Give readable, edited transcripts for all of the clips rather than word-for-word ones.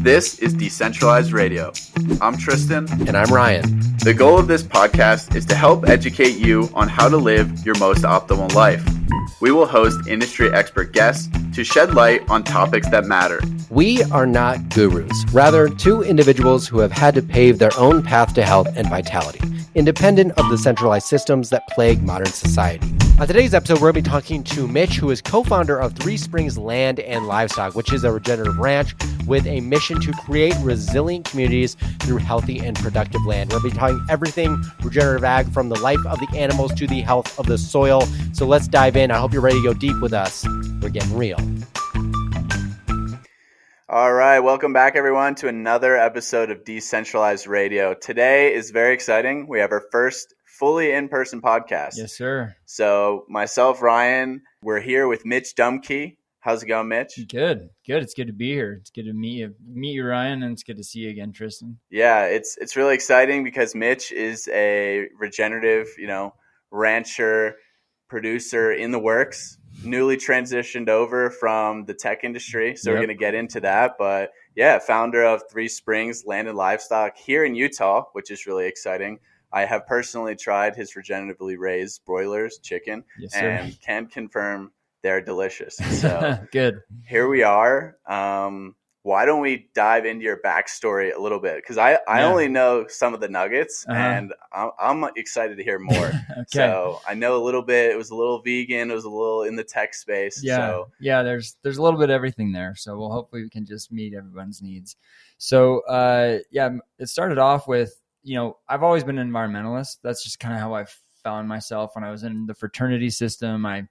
This is Decentralized Radio. I'm Tristan. And I'm Ryan. The goal of this podcast is to help educate you on how to live your most optimal life. We will host industry expert guests to shed light on topics that matter. We are not gurus, rather two individuals who have had to pave their own path to health and vitality, independent of the centralized systems that plague modern society. On today's episode, we're going to be talking to Mitch, who is co-founder of Springs Land and Livestock, which is a regenerative ranch with a mission to create resilient communities through healthy and productive land. We're going to be talking everything regenerative ag, from the life of the animals to the health of the soil. So let's dive in. I hope you're ready to go deep with us. We're getting real. All right, welcome back everyone to another episode of Decentralized Radio. Today is very exciting. We have our first fully in-person podcast. Yes, sir. So myself, Ryan, we're here with Mitch Dumke. How's it going, Mitch? Good. It's good to be here. It's good to meet you, Ryan, and it's good to see you again, Tristan. Yeah, it's really exciting because Mitch is a regenerative, rancher, producer in the works, newly transitioned over from the tech industry. So We're going to get into that. But yeah, founder of Springs Land and Livestock here in Utah, which is really exciting. I have personally tried his regeneratively raised broilers, chicken, yes, sir, and can confirm they're delicious. So good. Here we are. Why don't we dive into your backstory a little bit? Because I only know some of the nuggets, and I'm excited to hear more. Okay. So I know a little bit. It was a little vegan. It was a little in the tech space. Yeah. There's a little bit of everything there. So hopefully we can just meet everyone's needs. So it started off with, I've always been an environmentalist. That's just kind of how I found myself when I was in the fraternity system. I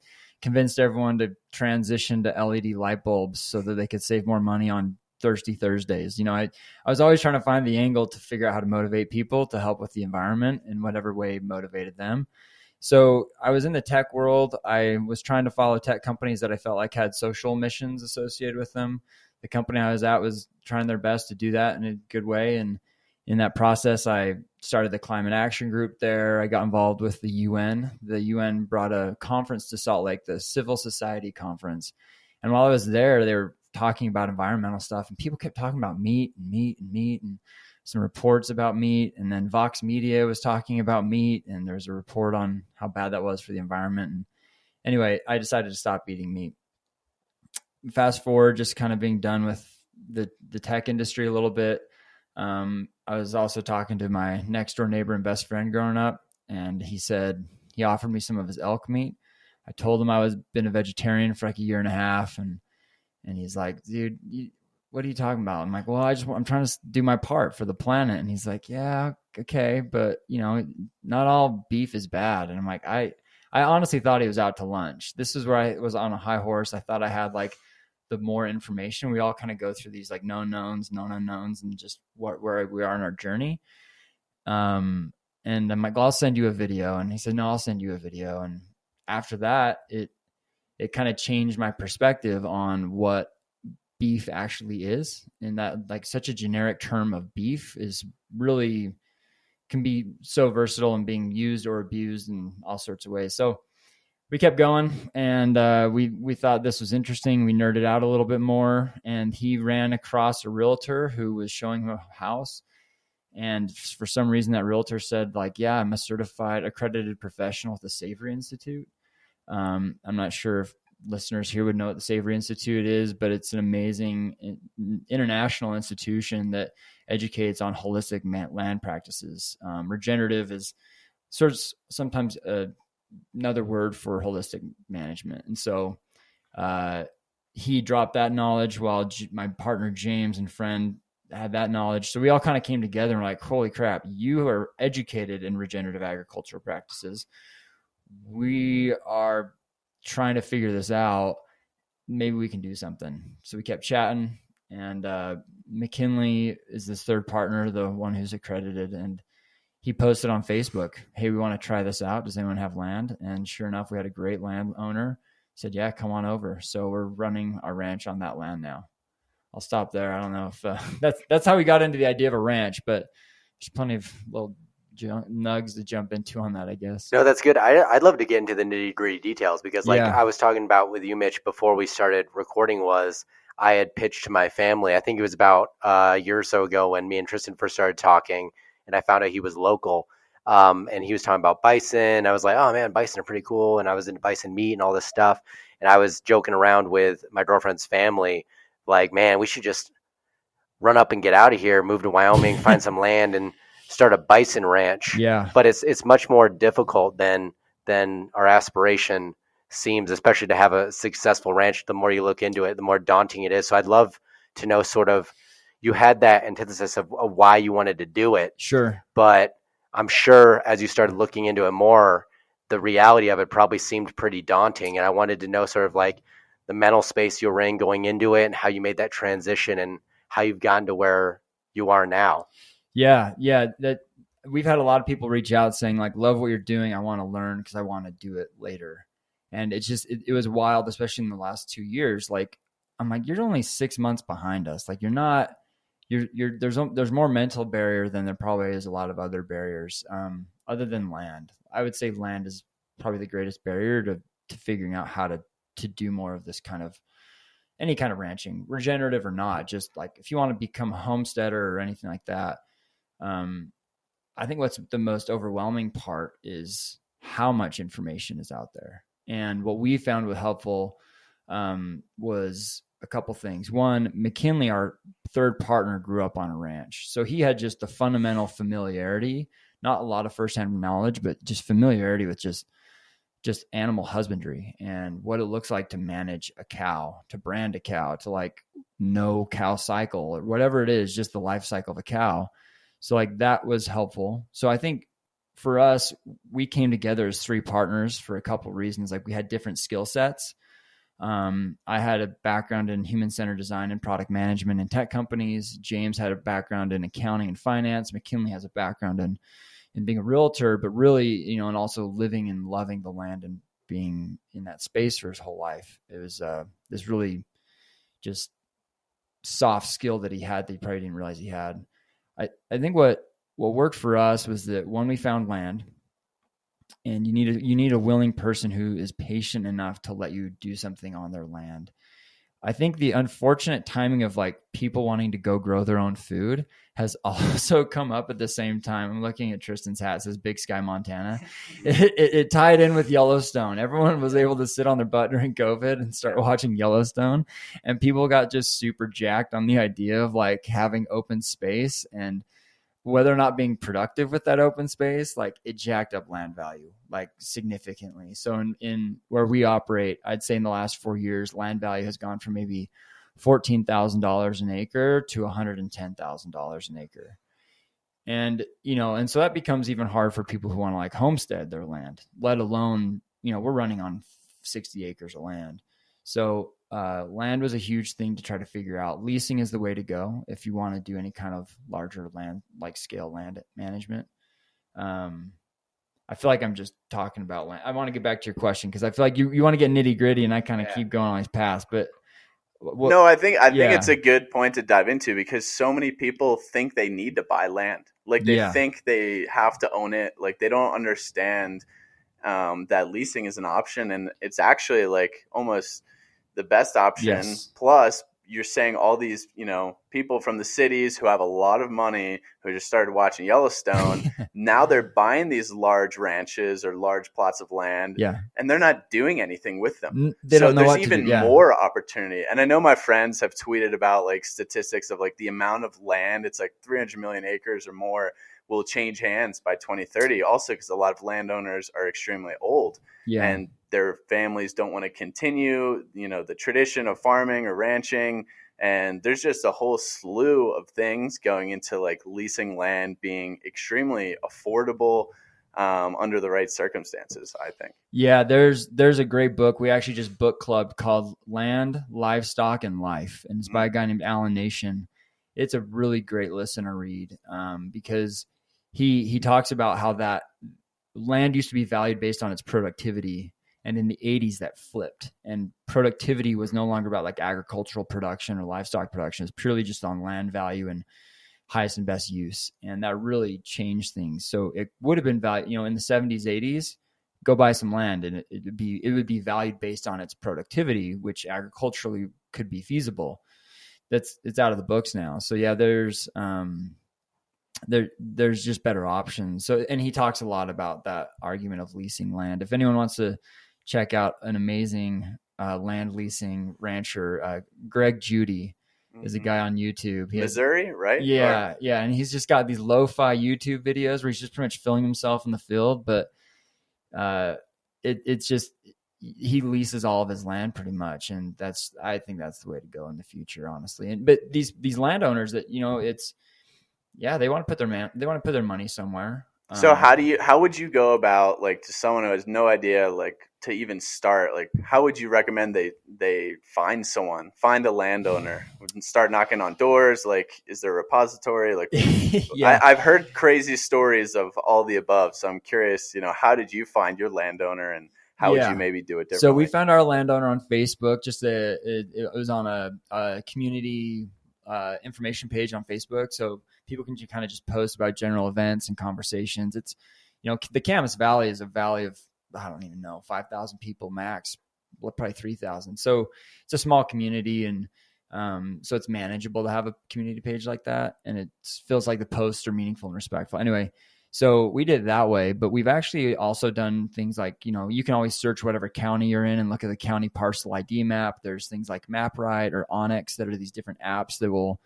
convinced everyone to transition to LED light bulbs so that they could save more money on Thirsty Thursdays. I was always trying to find the angle to figure out how to motivate people to help with the environment in whatever way motivated them. So I was in the tech world. I was trying to follow tech companies that I felt like had social missions associated with them. The company I was at was trying their best to do that in a good way. And in that process, I started the climate action group there. I got involved with the UN. The UN brought a conference to Salt Lake, the Civil Society Conference. And while I was there, they were talking about environmental stuff, and people kept talking about meat and some reports about meat. And then Vox Media was talking about meat, and there's a report on how bad that was for the environment. And anyway, I decided to stop eating meat. Fast forward, just kind of being done with the tech industry a little bit. I was also talking to my next door neighbor and best friend growing up, and he offered me some of his elk meat. I told him I was been a vegetarian for like a year and a half, and he's like, dude, what are you talking about? I'm like, well, I'm trying to do my part for the planet. And he's like, yeah, okay, but not all beef is bad. And I'm like, I honestly thought he was out to lunch. This is where I was on a high horse. I thought I had like the more information. We all kind of go through these like known knowns, known unknowns, and just where we are in our journey. And I'm like, well, I'll send you a video. And he said, no, I'll send you a video. And after that, it kind of changed my perspective on what beef actually is. And that like such a generic term of beef is really can be so versatile and being used or abused in all sorts of ways. So we kept going, and we thought this was interesting. We nerded out a little bit more, and he ran across a realtor who was showing him a house. And for some reason, that realtor said, like, yeah, I'm a certified accredited professional at the Savory Institute. I'm not sure if listeners here would know what the Savory Institute is, but it's an amazing international institution that educates on holistic land practices. Regenerative is sort of sometimes another word for holistic management. And so he dropped that knowledge while my partner James and friend had that knowledge. So we all kind of came together and were like, holy crap, you are educated in regenerative agricultural practices. We are trying to figure this out. Maybe we can do something. So we kept chatting, and McKinley is this third partner, the one who's accredited, and he posted on Facebook, hey, we want to try this out. Does anyone have land? And sure enough, we had a great landowner. Said, yeah, come on over. So we're running our ranch on that land now. I'll stop there. I don't know if that's how we got into the idea of a ranch, but there's plenty of little nugs to jump into on that, I guess. No, that's good. I'd love to get into the nitty gritty details because I was talking about with you, Mitch, before we started recording was I had pitched to my family. I think it was about a year or so ago when me and Tristan first started talking, and I found out he was local. And he was talking about bison. I was like, oh man, bison are pretty cool. And I was into bison meat and all this stuff. And I was joking around with my girlfriend's family, like, man, we should just run up and get out of here, move to Wyoming, find some land and start a bison ranch. Yeah. But it's much more difficult than our aspiration seems, especially to have a successful ranch. The more you look into it, the more daunting it is. So I'd love to know sort of, you had that antithesis of why you wanted to do it. Sure. But I'm sure as you started looking into it more, the reality of it probably seemed pretty daunting. And I wanted to know sort of like the mental space you were in going into it and how you made that transition and how you've gotten to where you are now. Yeah. That we've had a lot of people reach out saying like, love what you're doing. I want to learn because I want to do it later. And it's just, it was wild, especially in the last 2 years. Like, I'm like, you're only 6 months behind us. Like there's more mental barrier than there probably is a lot of other barriers, other than land. I would say land is probably the greatest barrier to figuring out how to do more of this kind of, any kind of ranching, regenerative or not. Just like if you want to become a homesteader or anything like that. I think what's the most overwhelming part is how much information is out there. And what we found was helpful was a couple things. One, McKinley, our third partner, grew up on a ranch. So he had just the fundamental familiarity, not a lot of firsthand knowledge, but just familiarity with just animal husbandry and what it looks like to manage a cow, to brand a cow, to like know cow cycle or whatever it is, just the life cycle of a cow. So like that was helpful. So I think for us, we came together as three partners for a couple of reasons. Like we had different skill sets. I had a background in human-centered design and product management in tech companies. James had a background in accounting and finance. McKinley has a background in being a realtor, but really, and also living and loving the land and being in that space for his whole life. It was this really just soft skill that he had that he probably didn't realize he had. I think what worked for us was that when we found land, and you need a willing person who is patient enough to let you do something on their land. I think the unfortunate timing of like people wanting to go grow their own food has also come up at the same time. I'm looking at Tristan's hat. It says Big Sky, Montana. It tied in with Yellowstone. Everyone was able to sit on their butt during COVID and start watching Yellowstone. And people got just super jacked on the idea of like having open space and whether or not being productive with that open space, like it jacked up land value like significantly. So in where we operate, I'd say in the last 4 years, land value has gone from maybe $14,000 an acre to $110,000 an acre. And, and so that becomes even hard for people who want to like homestead their land, let alone, we're running on 60 acres of land. So land was a huge thing to try to figure out. Leasing is the way to go if you want to do any kind of larger land, like scale land management. I feel like I'm just talking about land. I want to get back to your question because I feel like you want to get nitty gritty, and I kind of keep going on these paths. But no, I think it's a good point to dive into because so many people think they need to buy land. Like they think they have to own it. Like they don't understand that leasing is an option, and it's actually like almost the best option. Yes. Plus, you're saying all these, people from the cities who have a lot of money who just started watching Yellowstone. Now they're buying these large ranches or large plots of land, and they're not doing anything with them. So there's even more opportunity. And I know my friends have tweeted about like statistics of like the amount of land. It's like 300 million acres or more will change hands by 2030. Also, because a lot of landowners are extremely old and their families don't want to continue, the tradition of farming or ranching. And there's just a whole slew of things going into like leasing land being extremely affordable under the right circumstances, I think. Yeah, there's a great book. We actually just book clubbed called Land, Livestock, and Life. And it's by a guy named Alan Nation. It's a really great listen or read because he talks about how that land used to be valued based on its productivity. And in the 80s that flipped and productivity was no longer about like agricultural production or livestock production. It's purely just on land value and highest and best use. And that really changed things. So it would have been valued, in the 70s, 80s, go buy some land and it would be valued based on its productivity, which agriculturally could be feasible. it's out of the books now. So yeah, there's just better options. So, and he talks a lot about that argument of leasing land. If anyone wants to check out an amazing land leasing rancher, Greg Judy is a guy on YouTube. He Missouri, right? Yeah, yeah, and he's just got these lo-fi YouTube videos where he's just pretty much filming himself in the field, but it's just he leases all of his land pretty much, and I think that's the way to go in the future, honestly. But these landowners that they want to put their money somewhere. So how would you go about, like, to someone who has no idea, like, to even start, like, how would you recommend they find a landowner and start knocking on doors? Like, is there a repository? Like, yeah. I've heard crazy stories of all the above. So I'm curious, how did you find your landowner, and how would you maybe do it differently? So we found our landowner on Facebook. It was on a community information page on Facebook. So people can kind of just post about general events and conversations. It's, the Camas Valley is a valley of, I don't even know, 5,000 people max, probably 3,000. So it's a small community, and so it's manageable to have a community page like that. And it feels like the posts are meaningful and respectful. Anyway, so we did it that way, but we've actually also done things like, you can always search whatever county you're in and look at the county parcel ID map. There's things like MapRight or Onyx that are these different apps that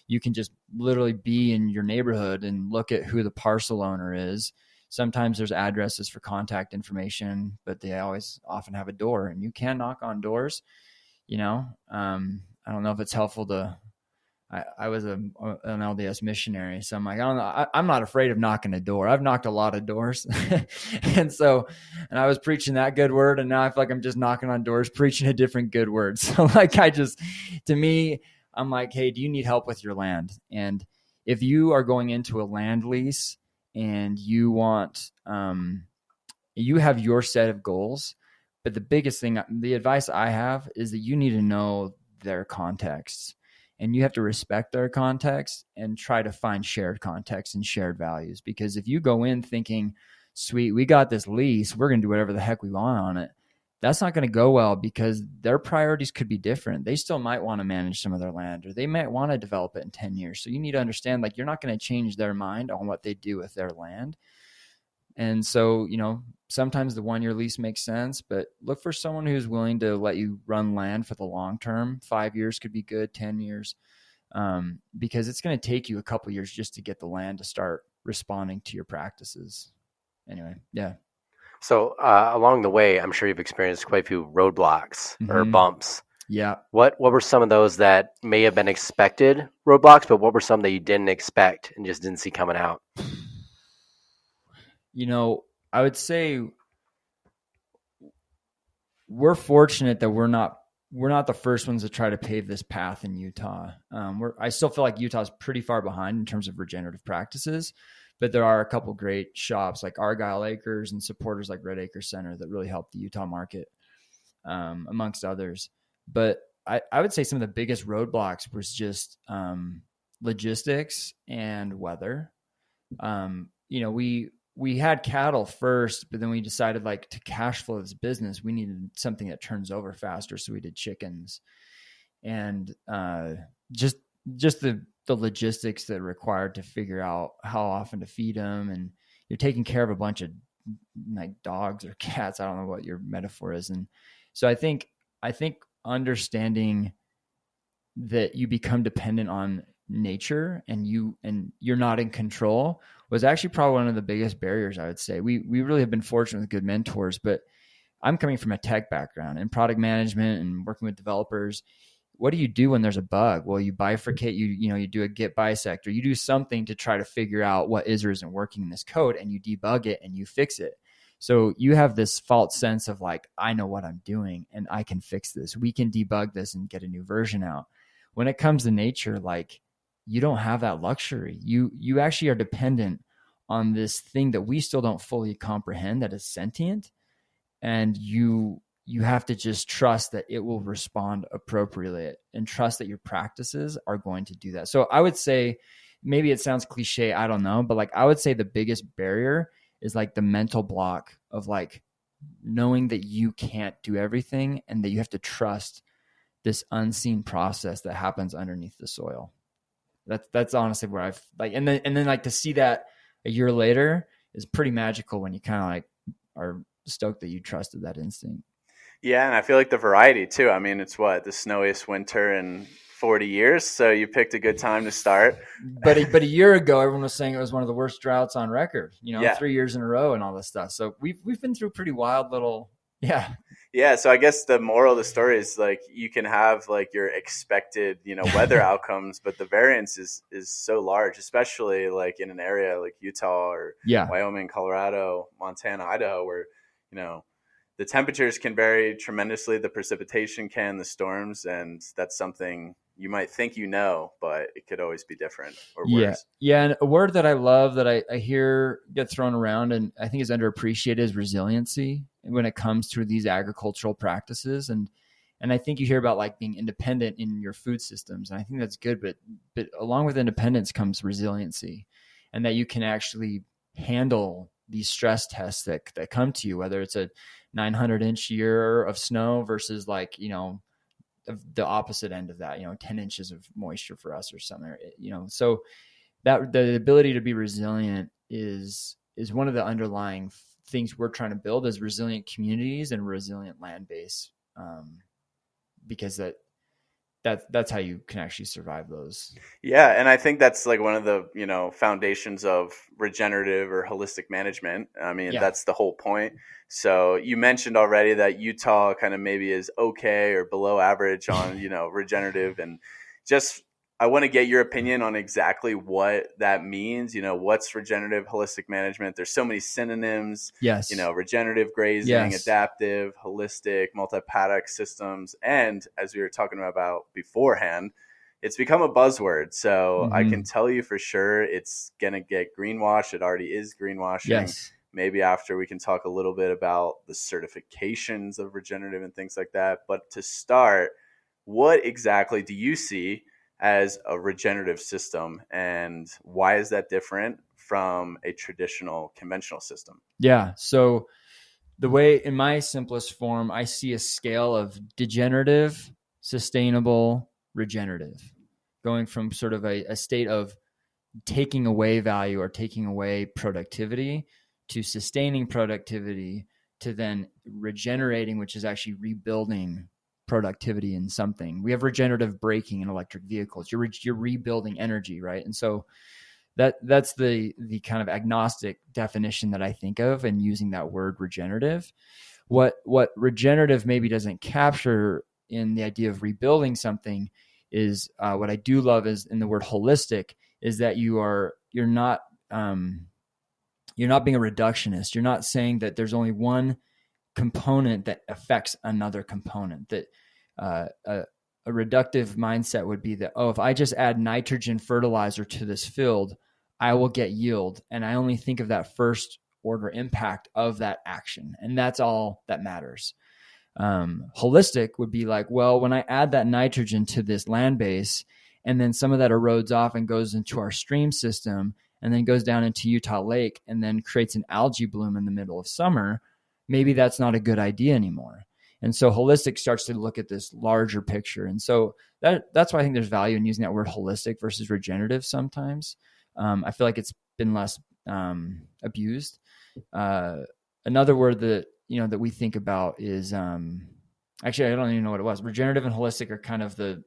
you can just literally be in your neighborhood and look at who the parcel owner is. Sometimes there's addresses for contact information, but they often have a door, and you can knock on doors. I don't know if it's helpful to. I was an LDS missionary, so I'm like, I don't know. I'm not afraid of knocking a door. I've knocked a lot of doors, and I was preaching that good word, and now I feel like I'm just knocking on doors, preaching a different good word. So to me, I'm like, hey, do you need help with your land? And if you are going into a land lease and you want, you have your set of goals, but the biggest thing, the advice I have is that you need to know their context, and you have to respect their context and try to find shared context and shared values. Because if you go in thinking, sweet, we got this lease, we're going to do whatever the heck we want on it, that's not going to go well, because their priorities could be different. They still might want to manage some of their land, or they might want to develop it in 10 years. So you need to understand, like, you're not going to change their mind on what they do with their land. And so, sometimes the 1-year lease makes sense, but look for someone who's willing to let you run land for the long term. 5 years could be good, 10 years, because it's going to take you a couple years just to get the land to start responding to your practices. Anyway, yeah. So along the way, I'm sure you've experienced quite a few roadblocks or bumps. Yeah. What were some of those that may have been expected roadblocks, but what were some that you didn't expect and just didn't see coming out? I would say we're fortunate that we're not the first ones to try to pave this path in Utah. I still feel like Utah's pretty far behind in terms of regenerative practices, but there are a couple great shops like Argyle Acres and supporters like Red Acre Center that really help the Utah market, amongst others. But I would say some of the biggest roadblocks was just logistics and weather. We had cattle first, but then we decided, like, to cash flow this business, we needed something that turns over faster. So we did chickens, and just the logistics that are required to figure out how often to feed them. And you're taking care of a bunch of, like, dogs or cats. I don't know what your metaphor is. And so I think understanding that you become dependent on nature and you're not in control was actually probably one of the biggest barriers, I would say. We really have been fortunate with good mentors, but I'm coming from a tech background and product management and working with developers. What do you do when there's a bug? Well, you bifurcate, you do a git bisect, or you do something to try to figure out what is or isn't working in this code, and you debug it and you fix it. So you have this false sense of, like, I know what I'm doing and I can fix this. We can debug this and get a new version out. When it comes to nature, like, you don't have that luxury. You actually are dependent on this thing that we still don't fully comprehend, that is sentient, and you have to just trust that it will respond appropriately and trust that your practices are going to do that. So I would say, maybe it sounds cliche, I don't know, but, like, I would say the biggest barrier is, like, the mental block of, like, knowing that you can't do everything and that you have to trust this unseen process that happens underneath the soil. That's honestly where I've like, and then like to see that a year later is pretty magical when you kind of like are stoked that you trusted that instinct. Yeah, and I feel like the variety too. I mean, it's the snowiest winter in 40 years, so you picked a good time to start. But a year ago, everyone was saying it was one of the worst droughts on record. Yeah. 3 years in a row and all this stuff. So we've been through pretty wild little. Yeah, so I guess the moral of the story is like you can have like your expected, weather outcomes, but the variance is so large, especially like in an area like Utah or Wyoming, Colorado, Montana, Idaho, where, the temperatures can vary tremendously, the precipitation can, the storms, and that's something you might think but it could always be different or worse. Yeah, and a word that I love that I hear get thrown around and I think is underappreciated is resiliency when it comes to these agricultural practices. And I think you hear about like being independent in your food systems, and I think that's good, but along with independence comes resiliency, and that you can actually handle these stress tests that come to you, whether it's a 900-inch year of snow versus like, the opposite end of that, 10 inches of moisture for us or something, so that the ability to be resilient is one of the underlying things we're trying to build as resilient communities and resilient land base. Because that's how you can actually survive those. Yeah. And I think that's like one of the, foundations of regenerative or holistic management. I mean, that's the whole point. So you mentioned already that Utah kind of maybe is okay or below average on, regenerative, and just, I want to get your opinion on exactly what that means. What's regenerative holistic management? There's so many synonyms. Yes. Regenerative grazing, adaptive, holistic, multi-paddock systems. And as we were talking about beforehand, it's become a buzzword. So I can tell you for sure it's going to get greenwashed. It already is greenwashing. Yes. Maybe after we can talk a little bit about the certifications of regenerative and things like that. But to start, what exactly do you see as a regenerative system, and why is that different from a traditional conventional system? Yeah. So the way, in my simplest form, I see a scale of degenerative, sustainable, regenerative, going from sort of a state of taking away value or taking away productivity to sustaining productivity to then regenerating, which is actually rebuilding productivity in something. We have regenerative braking in electric vehicles. You're rebuilding energy, right? And so that's the kind of agnostic definition that I think of in using that word regenerative. What regenerative maybe doesn't capture in the idea of rebuilding something is what I do love is in the word holistic is that you're not being a reductionist. You're not saying that there's only one component that affects another component. That a reductive mindset would be that, if I just add nitrogen fertilizer to this field, I will get yield. And I only think of that first order impact of that action. And that's all that matters. Holistic would be like, well, when I add that nitrogen to this land base, and then some of that erodes off and goes into our stream system, and then goes down into Utah Lake, and then creates an algae bloom in the middle of summer, maybe that's not a good idea anymore. And so holistic starts to look at this larger picture. And so that's why I think there's value in using that word holistic versus regenerative sometimes. I feel like it's been less abused. Another word that, that we think about is, actually, I don't even know what it was. Regenerative and holistic are kind of the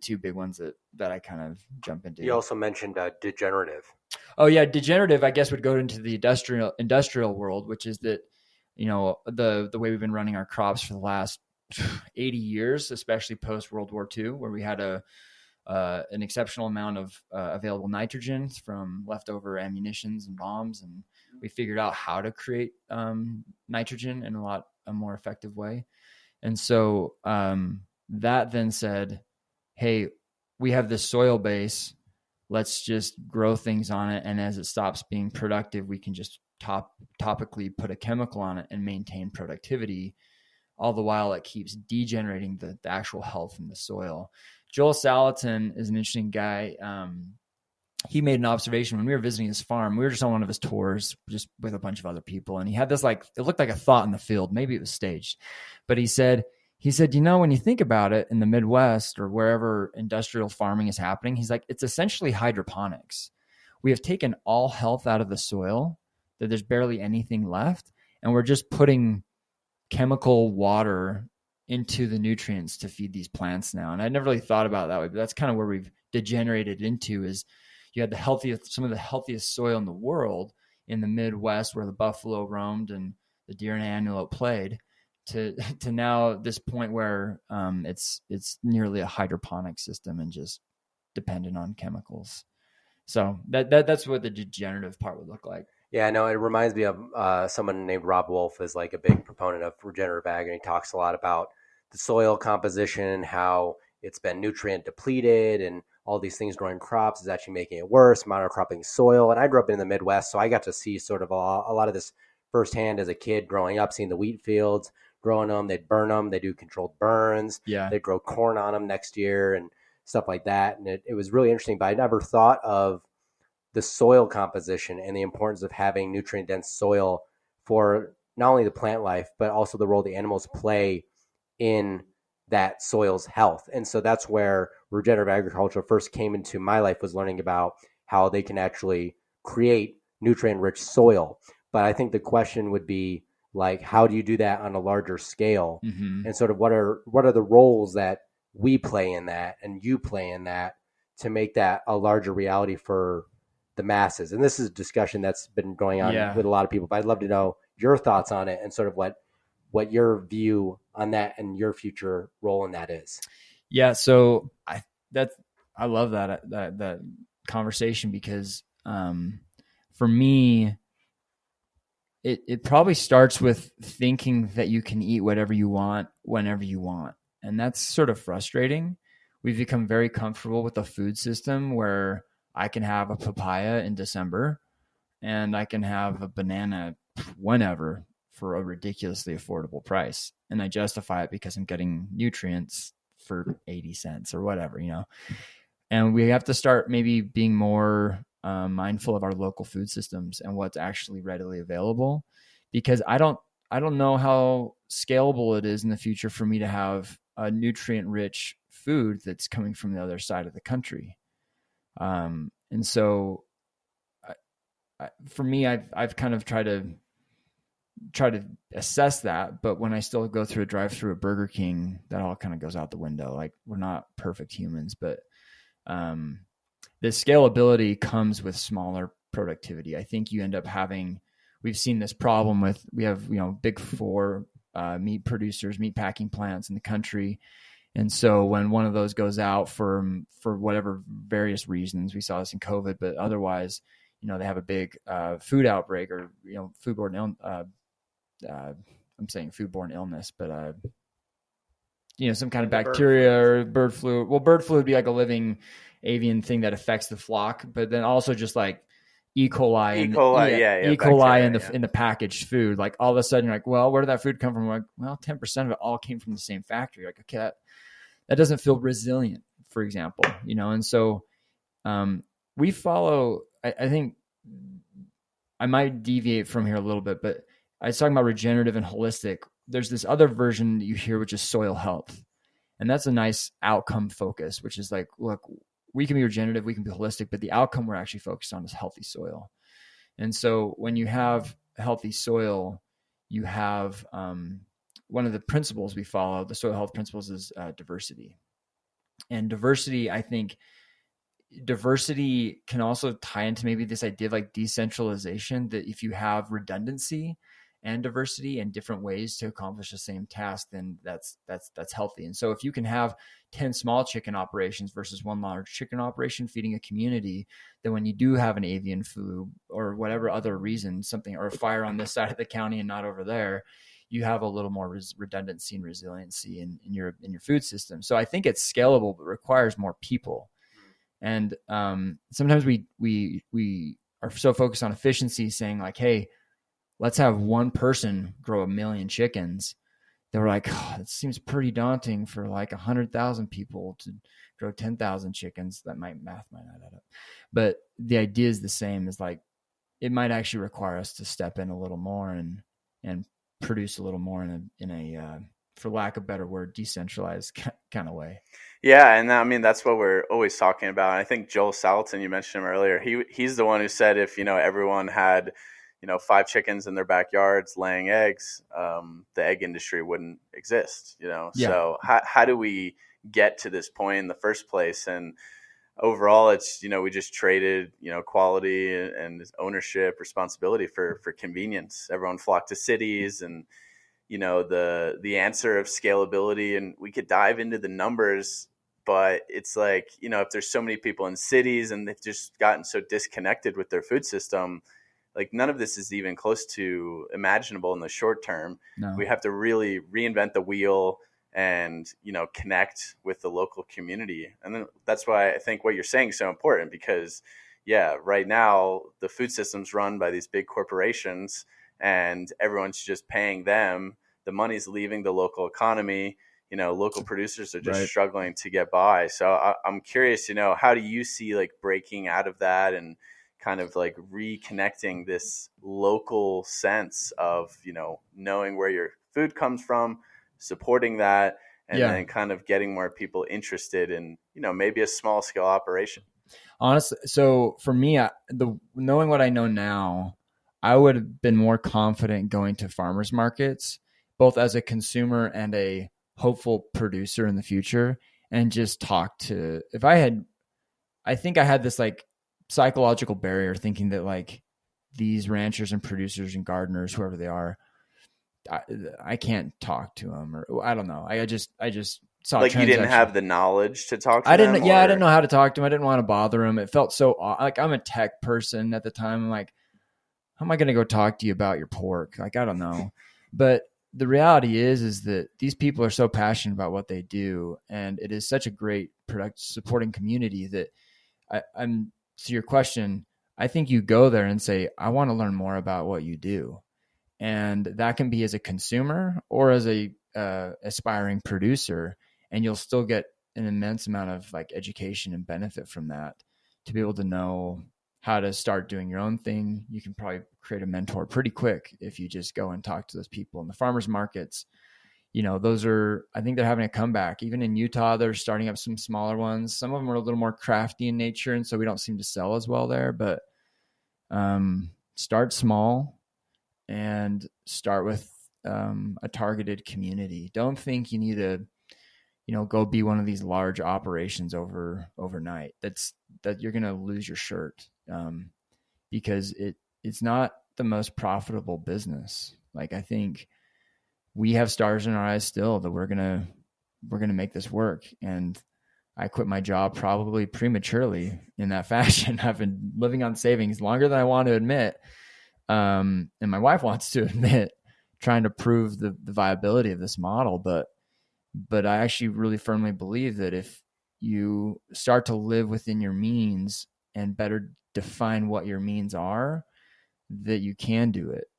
two big ones that I kind of jump into. You also mentioned degenerative. Oh yeah. Degenerative, I guess, would go into the industrial world, which is that, the way we've been running our crops for the last 80 years, especially post World War II, where we had an exceptional amount of available nitrogen from leftover ammunitions and bombs, and we figured out how to create nitrogen in a more effective way. And so that then said, hey, we have this soil base, let's just grow things on it, and as it stops being productive, we can just topically put a chemical on it and maintain productivity, all the while it keeps degenerating the actual health in the soil. Joel Salatin is an interesting guy. He made an observation when we were visiting his farm. We were just on one of his tours, just with a bunch of other people. And he had this, it looked like a thought in the field. Maybe it was staged, but he said he said, when you think about it, in the Midwest or wherever industrial farming is happening, he's like, it's essentially hydroponics. We have taken all health out of the soil, that there's barely anything left, and we're just putting chemical water into the nutrients to feed these plants now. And I never really thought about it that way, but that's kind of where we've degenerated into. Is you had some of the healthiest soil in the world in the Midwest, where the buffalo roamed and the deer and antelope played, to now this point where it's nearly a hydroponic system and just dependent on chemicals. So that's what the degenerative part would look like. Yeah, no, it reminds me of someone named Rob Wolf is like a big proponent of regenerative ag, and he talks a lot about the soil composition, how it's been nutrient depleted, and all these things growing crops is actually making it worse, monocropping soil. And I grew up in the Midwest, so I got to see sort of a lot of this firsthand as a kid growing up, seeing the wheat fields, growing them, they'd burn them, they do controlled burns, they'd grow corn on them next year and stuff like that. And it was really interesting, but I never thought of the soil composition and the importance of having nutrient-dense soil for not only the plant life, but also the role the animals play in that soil's health. And so that's where regenerative agriculture first came into my life, was learning about how they can actually create nutrient-rich soil. But I think the question would be, like, how do you do that on a larger scale? Mm-hmm. And sort of what are the roles that we play in that and you play in that to make that a larger reality for the masses? And this is a discussion that's been going on with a lot of people, but I'd love to know your thoughts on it and sort of what your view on that and your future role in that is. Yeah. So I love that conversation, because for me, it probably starts with thinking that you can eat whatever you want, whenever you want. And that's sort of frustrating. We've become very comfortable with a food system where I can have a papaya in December and I can have a banana whenever for a ridiculously affordable price. And I justify it because I'm getting nutrients for 80 cents or whatever, And we have to start maybe being more mindful of our local food systems and what's actually readily available, because I don't know how scalable it is in the future for me to have a nutrient rich food that's coming from the other side of the country. And so for me, I've kind of tried to assess that, but when I still go through a drive-through at Burger King, that all kind of goes out the window. Like, we're not perfect humans, but the scalability comes with smaller productivity. I think you end up we've seen this problem we have, big four meat producers, meat packing plants in the country. And so when one of those goes out for whatever various reasons, we saw this in COVID, but otherwise, they have a big food outbreak or, foodborne I'm saying foodborne illness, but some kind of bacteria or bird flu. Well, bird flu would be like a living avian thing that affects the flock, but then also just like E. coli, E. coli, bacteria, in the packaged food. Like, all of a sudden you're like, well, where did that food come from? We're like, well, 10% of it all came from the same factory. Like, okay, that doesn't feel resilient, for example, And so we follow, I think I might deviate from here a little bit, but I was talking about regenerative and holistic. There's this other version that you hear, which is soil health. And that's a nice outcome focus, which is like, look, we can be regenerative, we can be holistic, but the outcome we're actually focused on is healthy soil. And so when you have healthy soil, you have one of the principles we follow, the soil health principles, is diversity. And diversity, I think, diversity can also tie into maybe this idea of like decentralization, that if you have redundancy and diversity and different ways to accomplish the same task, then that's healthy. And so if you can have 10 small chicken operations versus one large chicken operation feeding a community, then when you do have an avian flu or whatever other reason, something, or a fire on this side of the county and not over there, you have a little more redundancy and resiliency in your food system. So I think it's scalable, but requires more people. And sometimes we are so focused on efficiency, saying like, hey, let's have one person grow 1 million chickens. They were like, oh, it seems pretty daunting for like 100,000 people to grow 10,000 chickens. Math might not add up. But the idea is the same. Is like, it might actually require us to step in a little more and produce a little more in a for lack of a better word, decentralized kind of way. Yeah, and I mean that's what we're always talking about. I think Joel Salatin, you mentioned him earlier. He's the one who said if everyone had 5 chickens in their backyards laying eggs, the egg industry wouldn't exist. Yeah. So how do we get to this point in the first place? And overall, it's we just traded quality and ownership responsibility for convenience. Everyone flocked to cities, and the answer of scalability, and we could dive into the numbers, but it's like if there's so many people in cities and they've just gotten so disconnected with their food system, like none of this is even close to imaginable in the short term. No. We have to really reinvent the wheel and connect with the local community. And then that's why I think what you're saying is so important, because right now the food system's run by these big corporations and everyone's just paying them. The money's leaving the local economy. Local producers are just struggling to get by. So I'm curious, how do you see like breaking out of that and kind of like reconnecting this local sense of, knowing where your food comes from, supporting that, and then kind of getting more people interested in, maybe a small scale operation? Honestly, so for me, knowing what I know now, I would have been more confident going to farmers markets, both as a consumer and a hopeful producer in the future, and just talk to, I think I had this like psychological barrier thinking that like these ranchers and producers and gardeners, whoever they are, I can't talk to them, or I don't know. I just saw like you didn't have the knowledge to talk to them. I didn't know how to talk to them. I didn't want to bother them. It felt so like I'm a tech person at the time. I'm like, how am I going to go talk to you about your pork? Like, I don't know. But the reality is that these people are so passionate about what they do, and it is such a great supporting community that I'm to your question, I think you go there and say, I want to learn more about what you do. And that can be as a consumer or as a aspiring producer, and you'll still get an immense amount of like education and benefit from that to be able to know how to start doing your own thing. You can probably create a mentor pretty quick if you just go and talk to those people in the farmers markets. Those are, I think they're having a comeback. Even in Utah, they're starting up some smaller ones. Some of them are a little more crafty in nature, and so we don't seem to sell as well there, but start small and start with a targeted community. Don't think you need to, go be one of these large operations overnight. That you're going to lose your shirt because it's not the most profitable business. Like, I think we have stars in our eyes still that we're going to make this work. And I quit my job probably prematurely in that fashion. I've been living on savings longer than I want to admit. And my wife wants to admit, trying to prove the viability of this model. But I actually really firmly believe that if you start to live within your means and better define what your means are, that you can do it.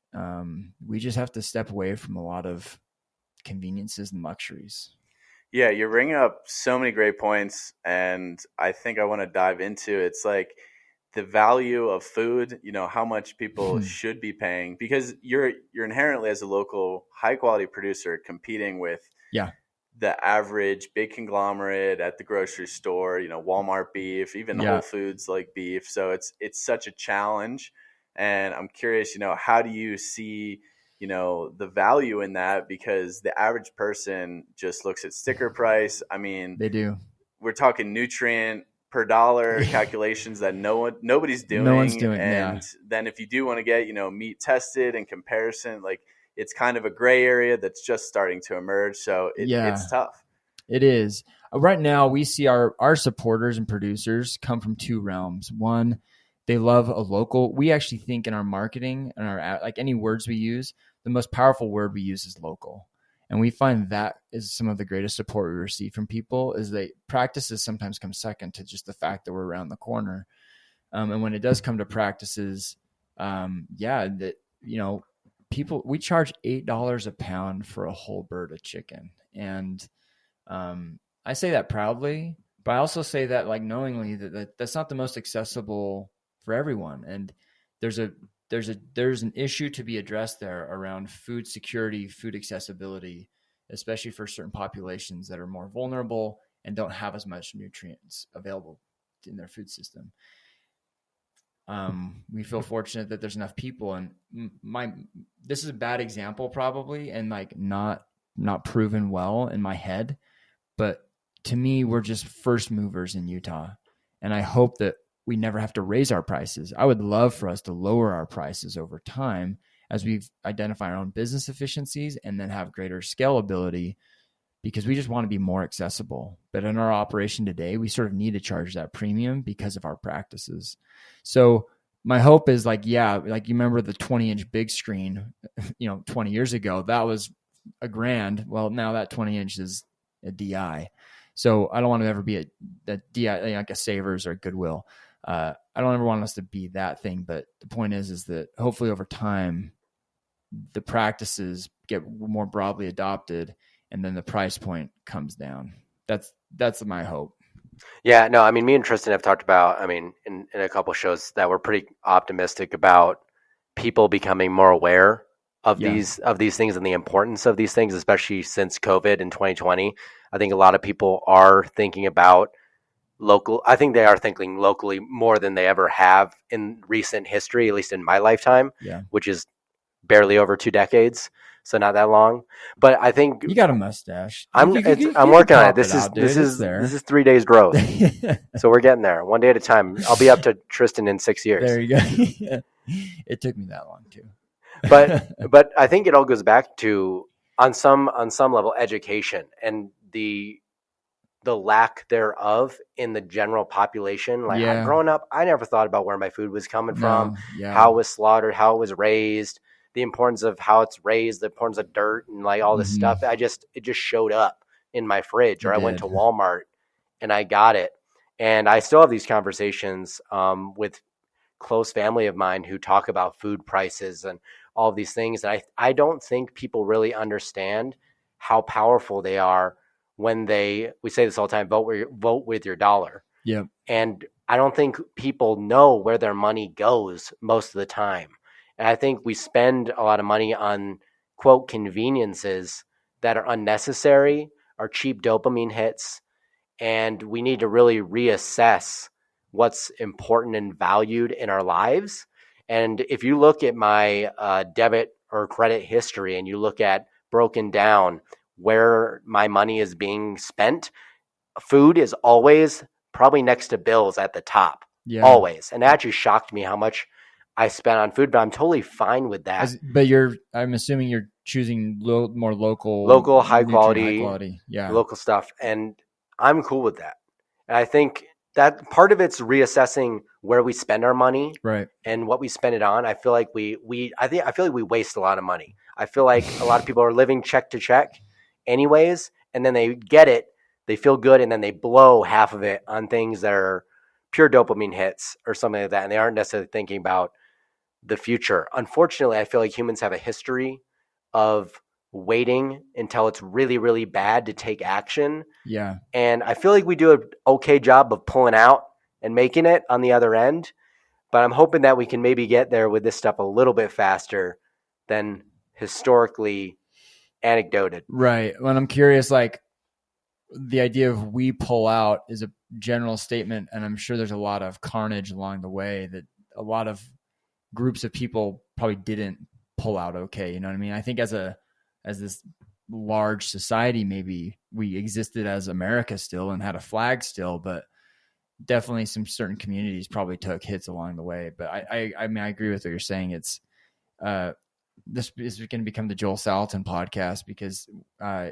We just have to step away from a lot of conveniences and luxuries. Yeah, you're bringing up so many great points, and I think I want to dive into it's like the value of food, how much people should be paying, because you're inherently as a local high quality producer competing with the average big conglomerate at the grocery store, Walmart beef, even Whole Foods like beef. So it's such a challenge. And I'm curious, how do you see, the value in that? Because the average person just looks at sticker price. I mean, they do. We're talking nutrient per dollar calculations that nobody's doing. No one's doing. And then if you do want to get, meat tested in comparison, like it's kind of a gray area that's just starting to emerge. So it's tough. It is. Right now, we see our supporters and producers come from two realms. One, they love a local. We actually think in our marketing and our, like any words we use, the most powerful word we use is local. And we find that is some of the greatest support we receive from people, is that practices sometimes come second to just the fact that we're around the corner. And when it does come to practices, people, we charge $8 a pound for a whole bird of chicken. And I say that proudly, but I also say that like knowingly that's not the most accessible for everyone. And there's an issue to be addressed there around food security, food accessibility, especially for certain populations that are more vulnerable and don't have as much nutrients available in their food system. We feel fortunate that there's enough people, and this is a bad example probably, and like not proven well in my head, but to me, we're just first movers in Utah, and I hope that we never have to raise our prices. I would love for us to lower our prices over time as we identify our own business efficiencies and then have greater scalability, because we just want to be more accessible. But in our operation today, we sort of need to charge that premium because of our practices. So my hope is like you remember the 20-inch big screen, 20 years ago, that was $1,000. Well, now that 20 inch is a DI. So I don't want to ever be a DI, like a Savers or a Goodwill. I don't ever want us to be that thing. But the point is that hopefully over time, the practices get more broadly adopted, and then the price point comes down. That's my hope. Yeah, no, I mean, me and Tristan have talked about, I mean, in a couple shows that we're pretty optimistic about people becoming more aware of these things and the importance of these things, especially since COVID in 2020. I think a lot of people are thinking about I think they are thinking locally more than they ever have in recent history, at least in my lifetime, which is barely over 2 decades. So not that long, but I think you got a mustache. I'm working on it. This is 3 days growth. So we're getting there one day at a time. I'll be up to Tristan in 6 years. There you go. It took me that long too. But I think it all goes back to on some level education and the lack thereof in the general population. Like growing up, I never thought about where my food was coming from, how it was slaughtered, how it was raised, the importance of how it's raised, the importance of dirt and like all this stuff. It just showed up in my fridge, or I went to Walmart and I got it. And I still have these conversations with close family of mine who talk about food prices and all of these things. And I don't think people really understand how powerful they are when we say this all the time, vote with your dollar. Yeah. And I don't think people know where their money goes most of the time. And I think we spend a lot of money on, quote, conveniences that are unnecessary, are cheap dopamine hits, and we need to really reassess what's important and valued in our lives. And if you look at my debit or credit history and you look at broken down where my money is being spent, food is always probably next to bills at the top. Always. And that actually shocked me how much I spent on food, but I'm totally fine with that. But I'm assuming you're choosing more local, high quality, local stuff. And I'm cool with that. And I think that part of it's reassessing where we spend our money, right, and what we spend it on. I feel like I feel like we waste a lot of money. I feel like a lot of people are living check to check anyways, and then they get it, they feel good, and then they blow half of it on things that are pure dopamine hits or something like that, and they aren't necessarily thinking about the future. Unfortunately, I feel like humans have a history of waiting until it's really, really bad to take action. Yeah. And I feel like we do an okay job of pulling out and making it on the other end, but I'm hoping that we can maybe get there with this stuff a little bit faster than historically anecdoted. Right. When I'm curious, like the idea of we pull out is a general statement, and I'm sure there's a lot of carnage along the way that a lot of groups of people probably didn't pull out okay. You know what I mean? I think as this large society, maybe we existed as America still and had a flag still, but definitely some certain communities probably took hits along the way. But I mean, I agree with what you're saying. It's this is going to become the Joel Salatin podcast, because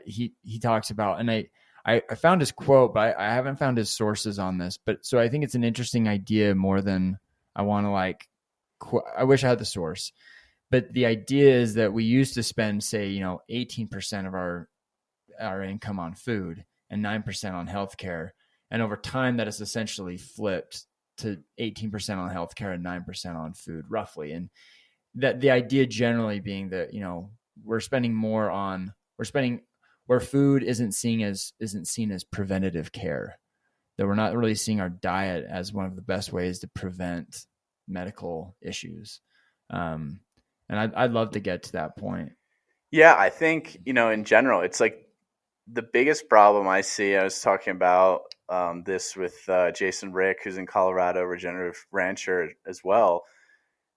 he talks about, and I found his quote, but I haven't found his sources on this. But so I think it's an interesting idea more than I want to I wish I had the source. But the idea is that we used to spend, say, 18% of our income on food and 9% on healthcare. And over time, that has essentially flipped to 18% on healthcare and 9% on food, roughly. And that the idea generally being that, we're spending where food isn't seen as preventative care, that we're not really seeing our diet as one of the best ways to prevent medical issues. And I'd love to get to that point. Yeah, I think, in general, it's like the biggest problem I see. I was talking about this with Jason Rick, who's in Colorado, regenerative rancher as well.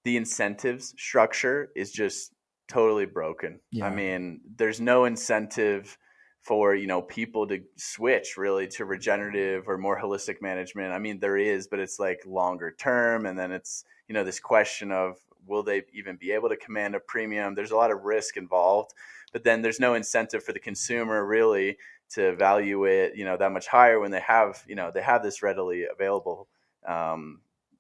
The incentives structure is just totally broken. I Yeah. mean, there's no incentive for, people to switch really to regenerative or more holistic management. I mean, there is, but it's like longer term. And then it's, this question of will they even be able to command a premium? There's a lot of risk involved, but then there's no incentive for the consumer really to value it, that much higher when they have this readily available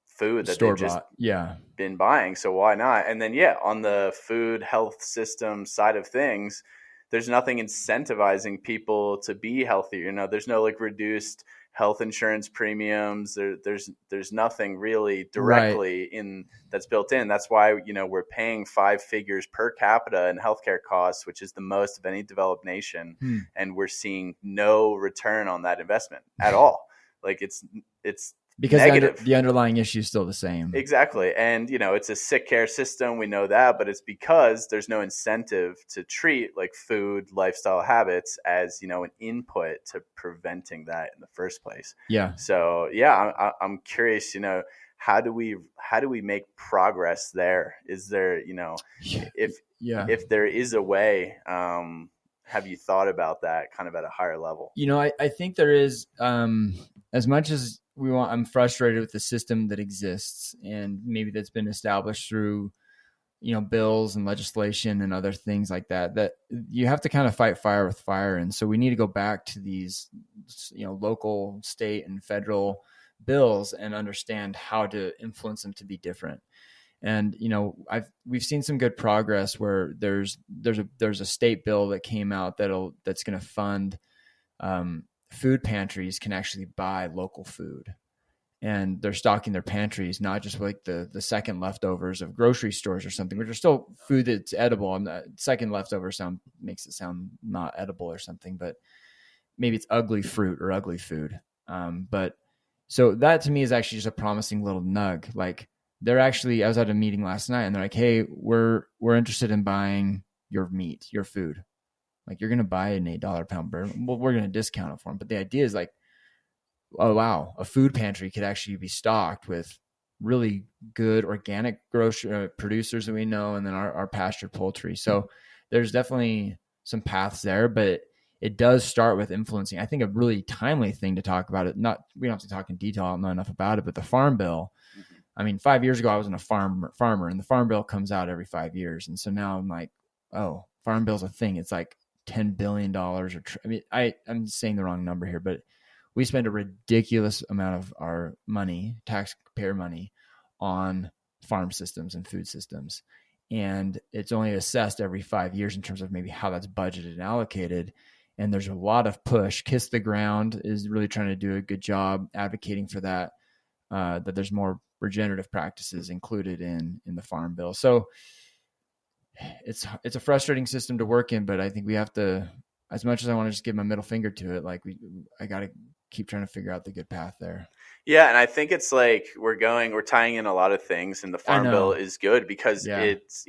food that they've Store just bought. Yeah. been buying. So why not? And then, yeah, on the food health system side of things, there's nothing incentivizing people to be healthier. There's no like reduced health insurance premiums. There's nothing really Right. directly in that's built in. That's why, we're paying 5 figures per capita in healthcare costs, which is the most of any developed nation. And we're seeing no return on that investment at all. Like it's Because negative. the underlying issue is still the same. Exactly. And, it's a sick care system. We know that, but it's because there's no incentive to treat like food, lifestyle habits as, an input to preventing that in the first place. Yeah. So, yeah, I'm curious, how do we make progress there? Is there, if there is a way, have you thought about that kind of at a higher level? I think there is, as much as I'm frustrated with the system that exists and maybe that's been established through, bills and legislation and other things like that you have to kind of fight fire with fire. And so we need to go back to these, local, state and federal bills and understand how to influence them to be different. And we've seen some good progress where there's a state bill that came out that's going to fund food pantries can actually buy local food, and they're stocking their pantries not just like the second leftovers of grocery stores or something, which are still food that's edible. And the second leftover makes it sound not edible or something, but maybe it's ugly fruit or ugly food. But so that to me is actually just a promising little nug. Like I was at a meeting last night and they're like, hey, we're interested in buying your meat, your food. Like you're going to buy an $8 a pound bird. Well, we're going to discount it for them. But the idea is like, oh, wow, a food pantry could actually be stocked with really good organic grocery producers that we know, and then our pastured poultry. So there's definitely some paths there, but it does start with influencing. I think a really timely thing to talk about it. We don't have to talk in detail. I don't know enough about it, but the farm bill. Mm-hmm. I mean, 5 years ago, I wasn't a farmer, and the farm bill comes out every 5 years. And so now I'm like, oh, farm bill's a thing. It's like $10 billion I'm saying the wrong number here, but we spend a ridiculous amount of our money, taxpayer money, on farm systems and food systems. And it's only assessed every 5 years in terms of maybe how that's budgeted and allocated. And there's a lot of push. Kiss the Ground is really trying to do a good job advocating for that, that there's more regenerative practices included in the farm bill. So it's a frustrating system to work in, but I think we have to, as much as I want to just give my middle finger to it, like I got to keep trying to figure out the good path there. Yeah, and I think it's like we're tying in a lot of things, and the farm bill is good because it's,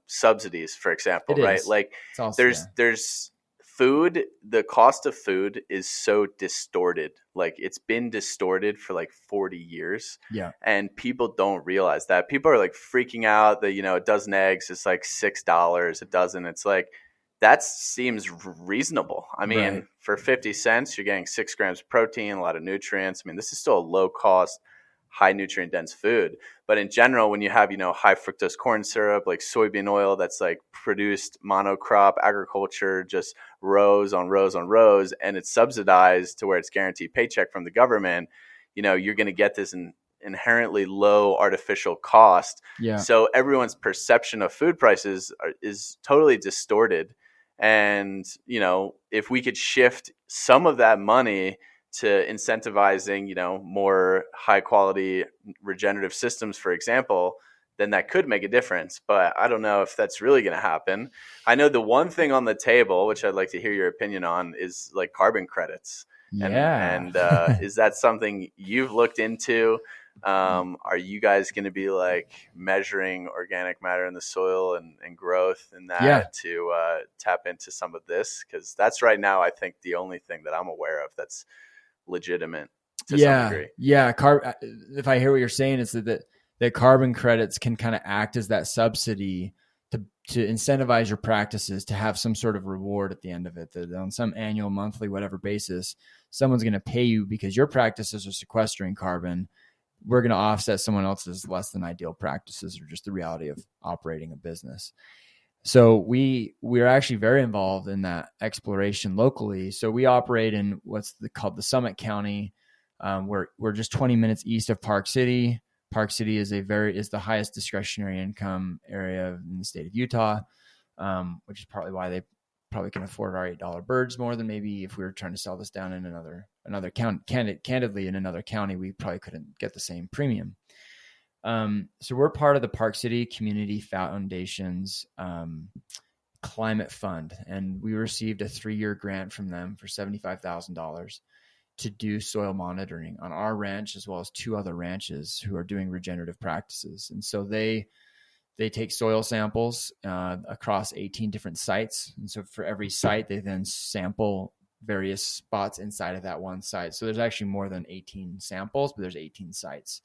subsidies, for example, right? Like also, there's food, the cost of food is so distorted. Like it's been distorted for like 40 years. Yeah. And people don't realize that. People are like freaking out that, a dozen eggs is like $6 a dozen. It's like, that seems reasonable. I mean, right. For 50 cents, you're getting 6 grams of protein, a lot of nutrients. I mean, this is still a low cost, high nutrient dense food. But in general, when you have, high fructose corn syrup, like soybean oil, that's like produced monocrop agriculture, just rows on rows on rows, and it's subsidized to where it's guaranteed paycheck from the government, you're going to get this inherently low artificial cost. Yeah. So everyone's perception of food prices is totally distorted. And, if we could shift some of that money to incentivizing, more high quality regenerative systems, for example, then that could make a difference. But I don't know if that's really going to happen. I know the one thing on the table, which I'd like to hear your opinion on, is like carbon credits. Yeah. And is that something you've looked into? Are you guys going to be like measuring organic matter in the soil and growth and Yeah. that to tap into some of this? Because that's right now, I think, the only thing that I'm aware of that's legitimate to some degree. Yeah. If I hear what you're saying, it's that carbon credits can kind of act as that subsidy to incentivize your practices to have some sort of reward at the end of it, that on some annual, monthly, whatever basis, someone's going to pay you because your practices are sequestering carbon. We're going to offset someone else's less than ideal practices, or just the reality of operating a business. So we're actually very involved in that exploration locally. So we operate in what's called the Summit County. We're just 20 minutes east of Park City. Park City is the highest discretionary income area in the state of Utah, which is partly why they probably can afford our $8 birds more than maybe if we were trying to sell this down in another county. Candidly, in another county, we probably couldn't get the same premium. So we're part of the Park City Community Foundation's Climate Fund, and we received a 3-year grant from them for $75,000 to do soil monitoring on our ranch, as well as 2 other ranches who are doing regenerative practices. And so they take soil samples across 18 different sites. And so for every site, they then sample various spots inside of that one site. So there's actually more than 18 samples, but there's 18 sites.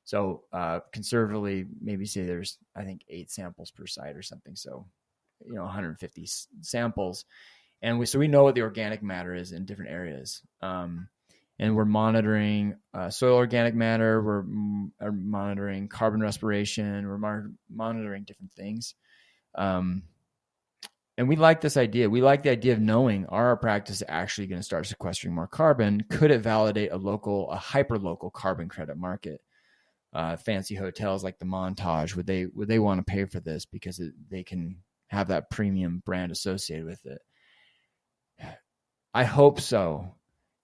So conservatively, maybe say there's, I think, 8 samples per site or something. So, 150 samples. And so we know what the organic matter is in different areas. And we're monitoring soil organic matter. We're monitoring carbon respiration. We're monitoring different things. And we like this idea. We like the idea of knowing, are our practices actually going to start sequestering more carbon? Could it validate a hyper-local carbon credit market? Fancy hotels like the Montage, would they want to pay for this because they can have that premium brand associated with it? I hope so.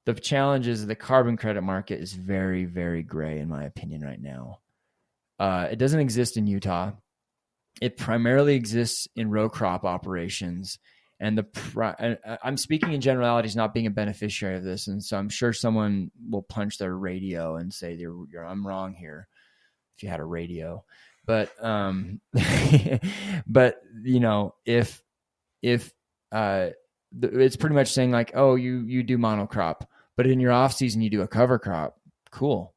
The challenge is the carbon credit market is very, very gray, in my opinion, right now. It doesn't exist in Utah. It primarily exists in row crop operations. And I'm speaking in generalities, not being a beneficiary of this. And so I'm sure someone will punch their radio and say, I'm wrong here, if you had a radio. But, but if it's pretty much saying like, oh, you do monocrop, but in your off season you do a cover crop. Cool.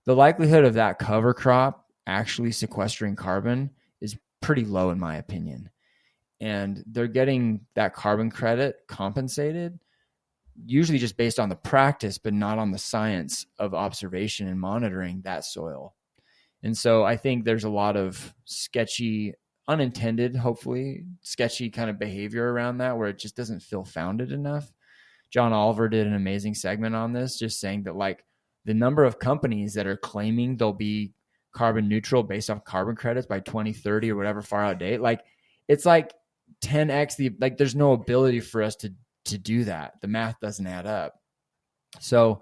The likelihood of that cover crop actually sequestering carbon is pretty low, in my opinion. And they're getting that carbon credit compensated, usually just based on the practice, but not on the science of observation and monitoring that soil. And so I think there's a lot of sketchy, unintended, hopefully sketchy kind of behavior around that, where it just doesn't feel founded enough. John Oliver did an amazing segment on this, just saying that like the number of companies that are claiming they'll be carbon neutral based off carbon credits by 2030 or whatever far out date, like it's like 10x there's no ability for us to do that. The math doesn't add up. So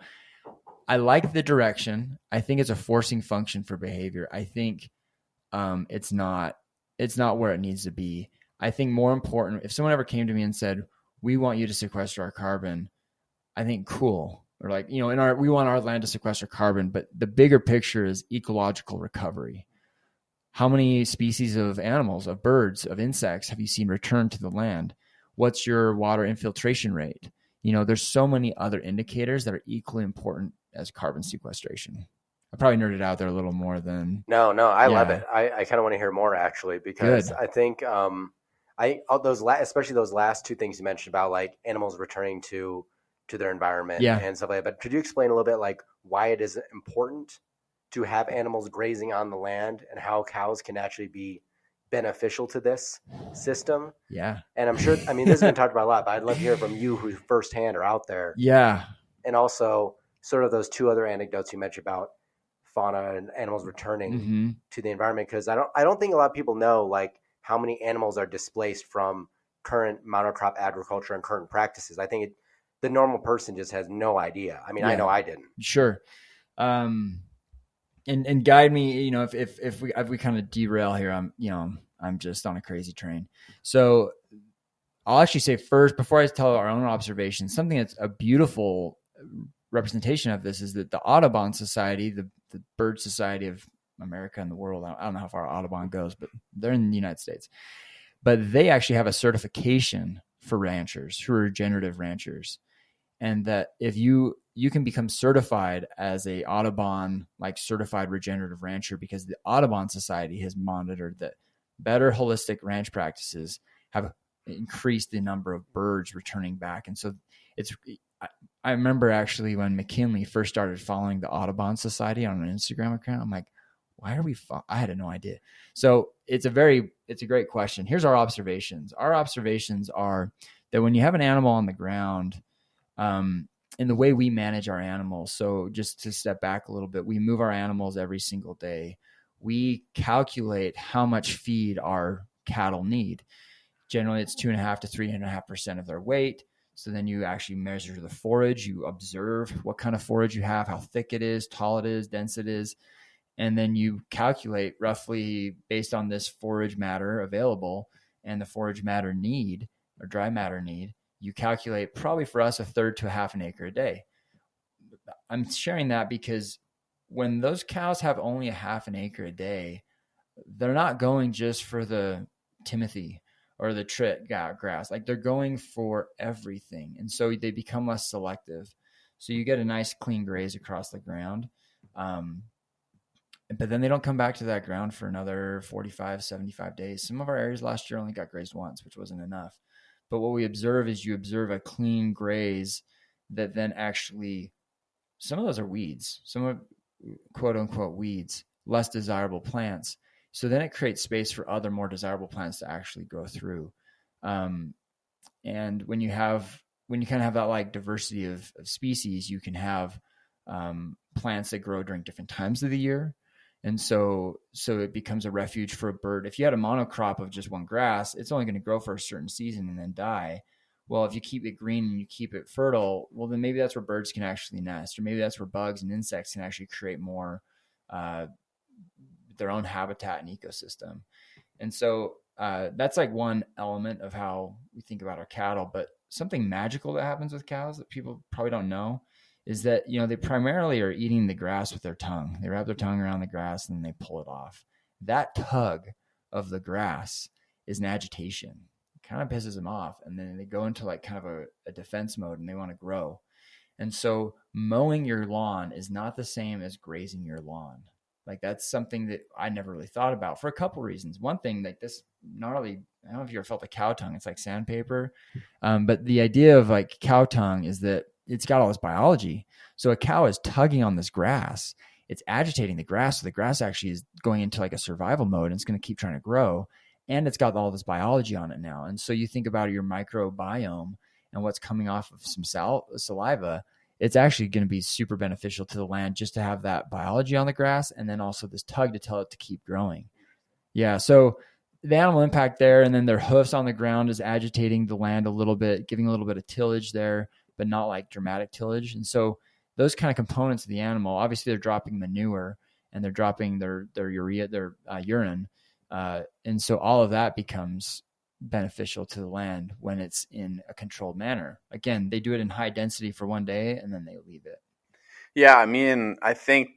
I like the direction. I think it's a forcing function for behavior. I think it's not where it needs to be. I think more important, if someone ever came to me and said, we want you to sequester our carbon, I think cool. Or like, we want our land to sequester carbon, but the bigger picture is ecological recovery. How many species of animals, of birds, of insects have you seen return to the land? What's your water infiltration rate? There's so many other indicators that are equally important as carbon sequestration. I probably nerded out there a little more than. No, I love it. I kind of want to hear more actually, because good. I think especially those last 2 things you mentioned about like animals returning to their environment and stuff like that. But could you explain a little bit like why it is important to have animals grazing on the land and how cows can actually be beneficial to this system? Yeah. And I'm sure, this has been talked about a lot, but I'd love to hear from you who firsthand are out there. Yeah. And also sort of those 2 other anecdotes you mentioned about fauna and animals returning to the environment. Cause I don't think a lot of people know like how many animals are displaced from current monocrop agriculture and current practices. I think the normal person just has no idea. I know I didn't. Sure. And guide me, if we kind of derail here, I'm just on a crazy train. So I'll actually say first, before I tell our own observations, something that's a beautiful representation of this is that the Audubon Society, the Bird Society of America and the world, I don't know how far Audubon goes, but they're in the United States. But they actually have a certification for ranchers, for regenerative ranchers. And that if you can become certified as a Audubon, like certified regenerative rancher, because the Audubon Society has monitored that better holistic ranch practices have increased the number of birds returning back. And so I remember actually when McKinley first started following the Audubon Society on an Instagram account, I'm like, why are we? I had no idea. So it's a great question. Here's our observations. Our observations are that when you have an animal on the ground, in the way we manage our animals. So just to step back a little bit, we move our animals every single day. We calculate how much feed our cattle need. Generally, it's 2.5 to 3.5% of their weight. So then you actually measure the forage. You observe what kind of forage you have, how thick it is, tall it is, dense it is. And then you calculate roughly based on this forage matter available and the forage matter need or dry matter need, you calculate probably for us 1/3 to 1/2 acre a day. I'm sharing that because when those cows have only 1/2 acre a day, they're not going just for the Timothy or the trit grass. Like they're going for everything. And so they become less selective. So you get a nice clean graze across the ground. But then they don't come back to that ground for another 45, 75 days. Some of our areas last year only got grazed once, which wasn't enough. But what we observe is you observe a clean graze that then actually, some of those are weeds, some are quote unquote weeds, less desirable plants. So then it creates space for other more desirable plants to actually grow through. And when you kind of have that like diversity of species, you can have plants that grow during different times of the year. And so it becomes a refuge for a bird. If you had a monocrop of just one grass, it's only going to grow for a certain season and then die. Well, if you keep it green and you keep it fertile, well, then maybe that's where birds can actually nest, or maybe that's where bugs and insects can actually create more their own habitat and ecosystem. And so that's like one element of how we think about our cattle. But something magical that happens with cows that people probably don't know is that, they primarily are eating the grass with their tongue. They wrap their tongue around the grass and then they pull it off. That tug of the grass is an agitation. It kind of pisses them off. And then they go into like kind of a defense mode and they want to grow. And so mowing your lawn is not the same as grazing your lawn. Like that's something that I never really thought about for a couple reasons. One thing, like this gnarly, I don't know if you ever felt a cow tongue. It's like sandpaper. But the idea of like cow tongue is that it's got all this biology. So a cow is tugging on this grass. It's agitating the grass. So the grass actually is going into like a survival mode and it's going to keep trying to grow. And it's got all this biology on it now. And so you think about your microbiome and what's coming off of some saliva, it's actually going to be super beneficial to the land just to have that biology on the grass. And then also this tug to tell it to keep growing. Yeah. So the animal impact there, and then their hoofs on the ground is agitating the land a little bit, giving a little bit of tillage there, but not like dramatic tillage. And so those kind of components of the animal, obviously they're dropping manure and they're dropping their urea, their urine. And so all of that becomes beneficial to the land when it's in a controlled manner. Again, they do it in high density for one day and then they leave it. Yeah. I mean, I think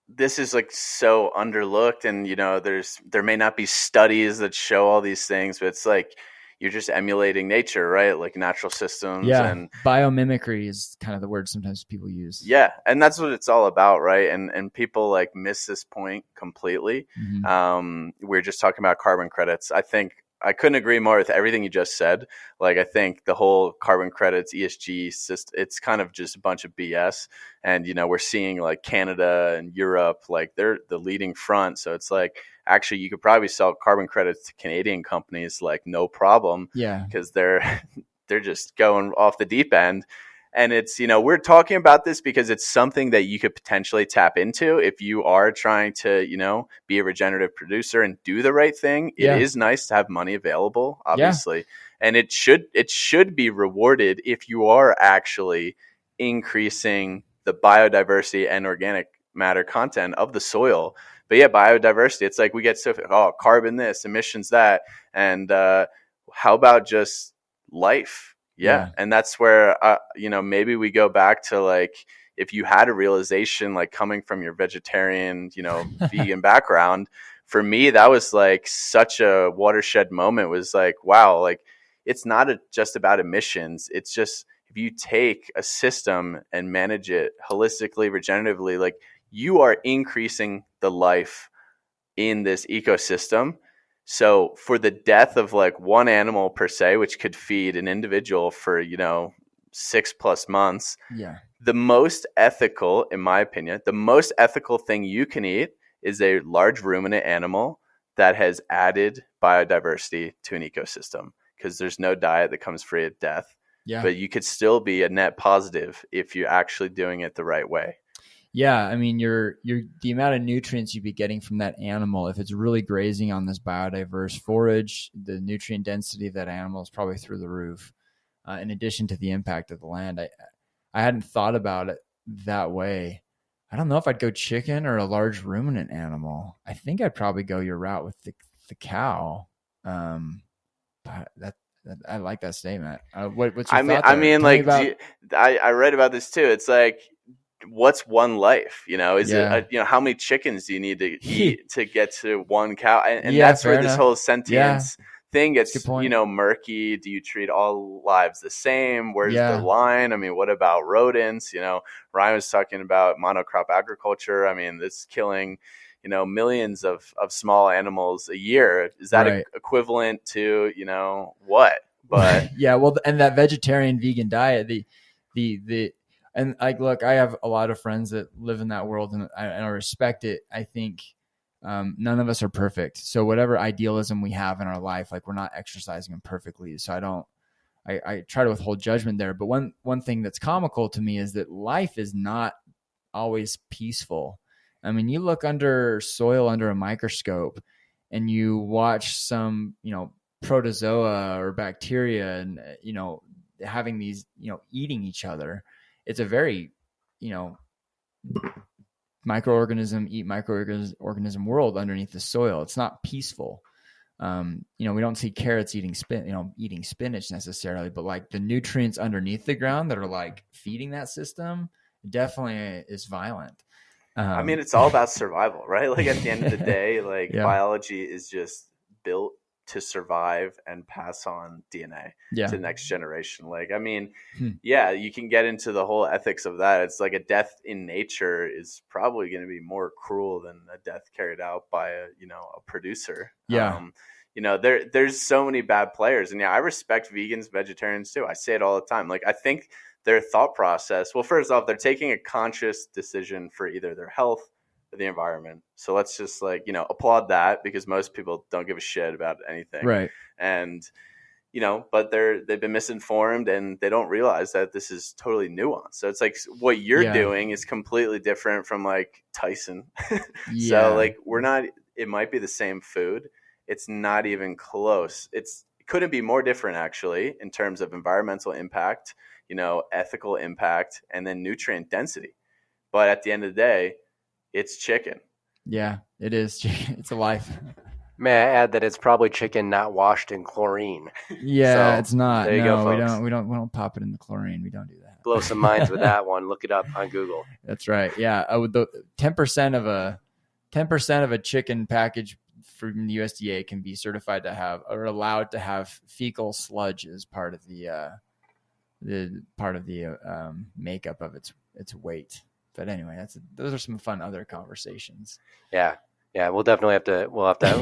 this is like so underlooked and, there may not be studies that show all these things, but it's like, you're just emulating nature, right? Like natural systems. Yeah. And biomimicry is kind of the word sometimes people use. Yeah. And that's what it's all about, right? And people like miss this point completely. Mm-hmm. We're just talking about carbon credits. I think I couldn't agree more with everything you just said. Like, I think the whole carbon credits, ESG system, it's kind of just a bunch of BS. And, we're seeing like Canada and Europe, like they're the leading front. So it's like, actually, you could probably sell carbon credits to Canadian companies like no problem. Yeah. Because they're just going off the deep end. And it's, we're talking about this because it's something that you could potentially tap into if you are trying to, be a regenerative producer and do the right thing. Yeah. It is nice to have money available, obviously. Yeah. And it should be rewarded if you are actually increasing the biodiversity and organic matter content of the soil. But yeah, biodiversity, it's like we get carbon this, emissions that. And how about just life? Yeah. And that's where, maybe we go back to like, if you had a realization, like coming from your vegetarian, vegan background, for me, that was like such a watershed moment. Was like, wow, like it's not just about emissions. It's just, if you take a system and manage it holistically, regeneratively, like you are increasing the life in this ecosystem. So for the death of like one animal per se, which could feed an individual for, 6+ months, the most ethical, in my opinion, the most ethical thing you can eat is a large ruminant animal that has added biodiversity to an ecosystem, because there's no diet that comes free of death. Yeah. But you could still be a net positive if you're actually doing it the right way. Yeah, I mean, you're the amount of nutrients you'd be getting from that animal, if it's really grazing on this biodiverse forage, the nutrient density of that animal is probably through the roof. In addition to the impact of the land, I hadn't thought about it that way. I don't know if I'd go chicken or a large ruminant animal. I think I'd probably go your route with the cow. But I like that statement. What's your thought there? I read about this too. It's like, what's one life? Is it how many chickens do you need to eat to get to one cow? And that's where this whole sentience thing gets murky. Do you treat all lives the same? Where's the line? I mean, what about rodents? Ryan was talking about monocrop agriculture. I mean, it's killing millions of small animals a year. Is that equivalent to what? But well, and that vegetarian vegan diet, and like, look, I have a lot of friends that live in that world, and I respect it. I think none of us are perfect. So whatever idealism we have in our life, like, we're not exercising them perfectly. So I try to withhold judgment there. But one thing that's comical to me is that life is not always peaceful. I mean, you look under soil under a microscope and you watch some, protozoa or bacteria and, having these, eating each other. It's a very, microorganism world underneath the soil. It's not peaceful. We don't see carrots eating spinach necessarily, but like the nutrients underneath the ground that are like feeding that system definitely is violent. I mean, it's all about survival, right? Like at the end of the day, like biology is just built to survive and pass on DNA to the next generation. Like, I mean, you can get into the whole ethics of that. It's like a death in nature is probably going to be more cruel than a death carried out by a producer. There's so many bad players, and I respect vegans, vegetarians too. I say it all the time. Like, I think their thought process, well, first off, they're taking a conscious decision for either their health or the environment. So let's just applaud that, because most people don't give a shit about anything. Right. And, but they've been misinformed, and they don't realize that this is totally nuanced. So it's like what you're doing is completely different from like Tyson. So like it might be the same food. It's not even close. It couldn't be more different actually in terms of environmental impact, ethical impact, and then nutrient density. But at the end of the day, it's chicken. Yeah, it is chicken. It's a life. May I add that it's probably chicken not washed in chlorine? Yeah, so, it's not. There you go, folks. We don't pop it in the chlorine. We don't do that. Blow some minds with that one. Look it up on Google. That's right. Yeah, the 10% of a chicken package from the USDA can be certified to have, or allowed to have, fecal sludge as part of the makeup of its weight. But anyway, those are some fun other conversations. Yeah, we'll definitely have to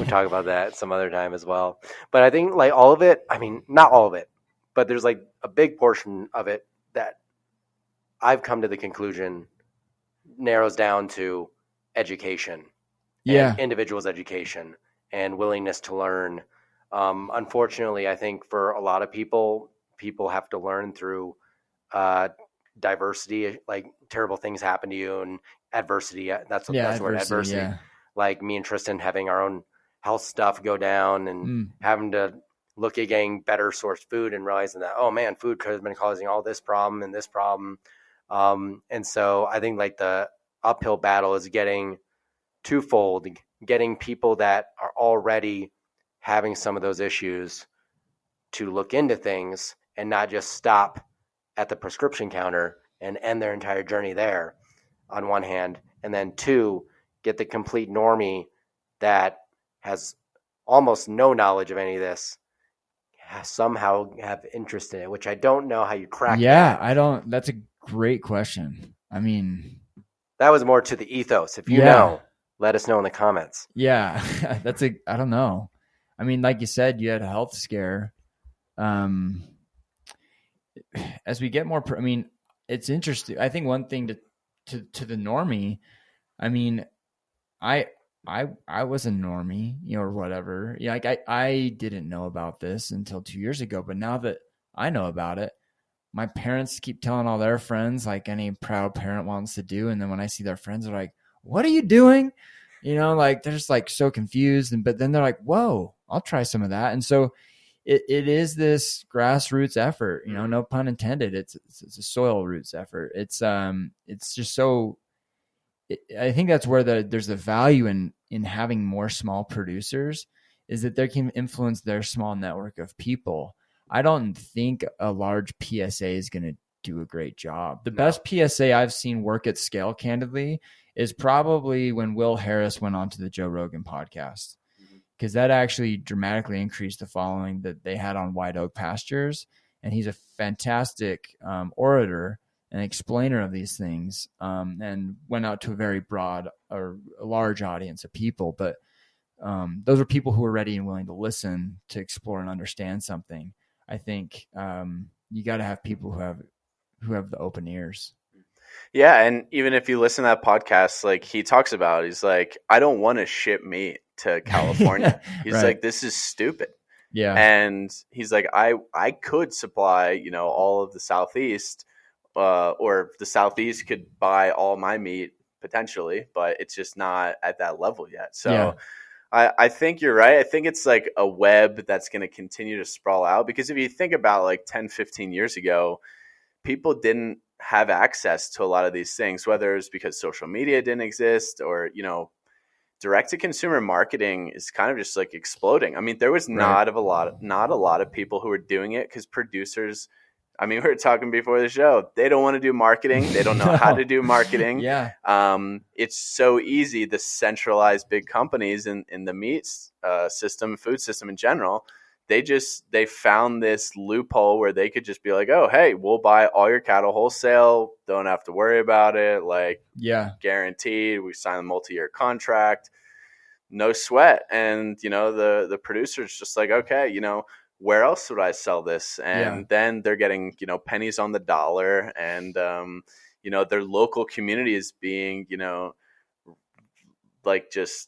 talk about that some other time as well. But I think like all of it, I mean, not all of it, but there's like a big portion of it that I've come to the conclusion narrows down to education. And individuals' education and willingness to learn. Unfortunately, I think for a lot of people have to learn through diversity, like terrible things happen to you, and adversity. That's the word, adversity. Yeah. Like me and Tristan having our own health stuff go down and having to look at getting better sourced food and realizing that, oh man, food could have been causing all this problem and this problem. And so I think like the uphill battle is getting twofold, getting people that are already having some of those issues to look into things and not just stop at the prescription counter and end their entire journey there on one hand, and then two, get the complete normie that has almost no knowledge of any of this somehow have interest in it, which I don't know how you crack Yeah, that. I don't. That's a great question. I mean, That was more to the ethos. If you Yeah. know, let us know in the comments. yeah, I don't know. I mean, like you said, you had a health scare. As we get more, I mean, it's interesting. I think one thing to the normie, I mean, I was a normie, or whatever. Yeah, like I didn't know about this until 2 years ago, but now that I know about it, my parents keep telling all their friends, like any proud parent wants to do. And then when I see their friends, they're like, "What are you doing?" Like they're just like so confused. But then they're like, "Whoa, I'll try some of that." And so it is this grassroots effort, no pun intended. It's a soil roots effort. It's just so. I think that's where there's the value in having more small producers, is that they can influence their small network of people. I don't think a large PSA is going to do a great job. The best PSA I've seen work at scale, candidly, is probably when Will Harris went on to the Joe Rogan podcast, because that actually dramatically increased the following that they had on White Oak Pastures. And he's a fantastic orator and explainer of these things, and went out to a very broad or a large audience of people. But those are people who are ready and willing to listen, to explore and understand something. I think you got to have people who have the open ears. Yeah, and even if you listen to that podcast, like he talks about, he's like, I don't want to ship meat to California. He's Right. like, this is stupid. Yeah. And he's like, I could supply, all of the Southeast, or the Southeast could buy all my meat potentially, but it's just not at that level yet. So Yeah. I think you're right. I think it's like a web that's going to continue to sprawl out, because if you think about like 10, 15 years ago, people didn't have access to a lot of these things, whether it's because social media didn't exist or, direct to consumer marketing is kind of just like exploding. I mean, there was not a lot of people who were doing it, because producers, I mean, we were talking before the show, they don't want to do marketing. They don't know how to do marketing. Yeah. It's so easy. The centralized big companies in the meat system, food system in general, they found this loophole where they could just be like, oh, hey, we'll buy all your cattle wholesale. Don't have to worry about it. Like, Yeah. guaranteed. We sign a multi-year contract, no sweat. And, the producer's just like, okay, where else would I sell this? And then they're getting, pennies on the dollar, and, their local community is being, like just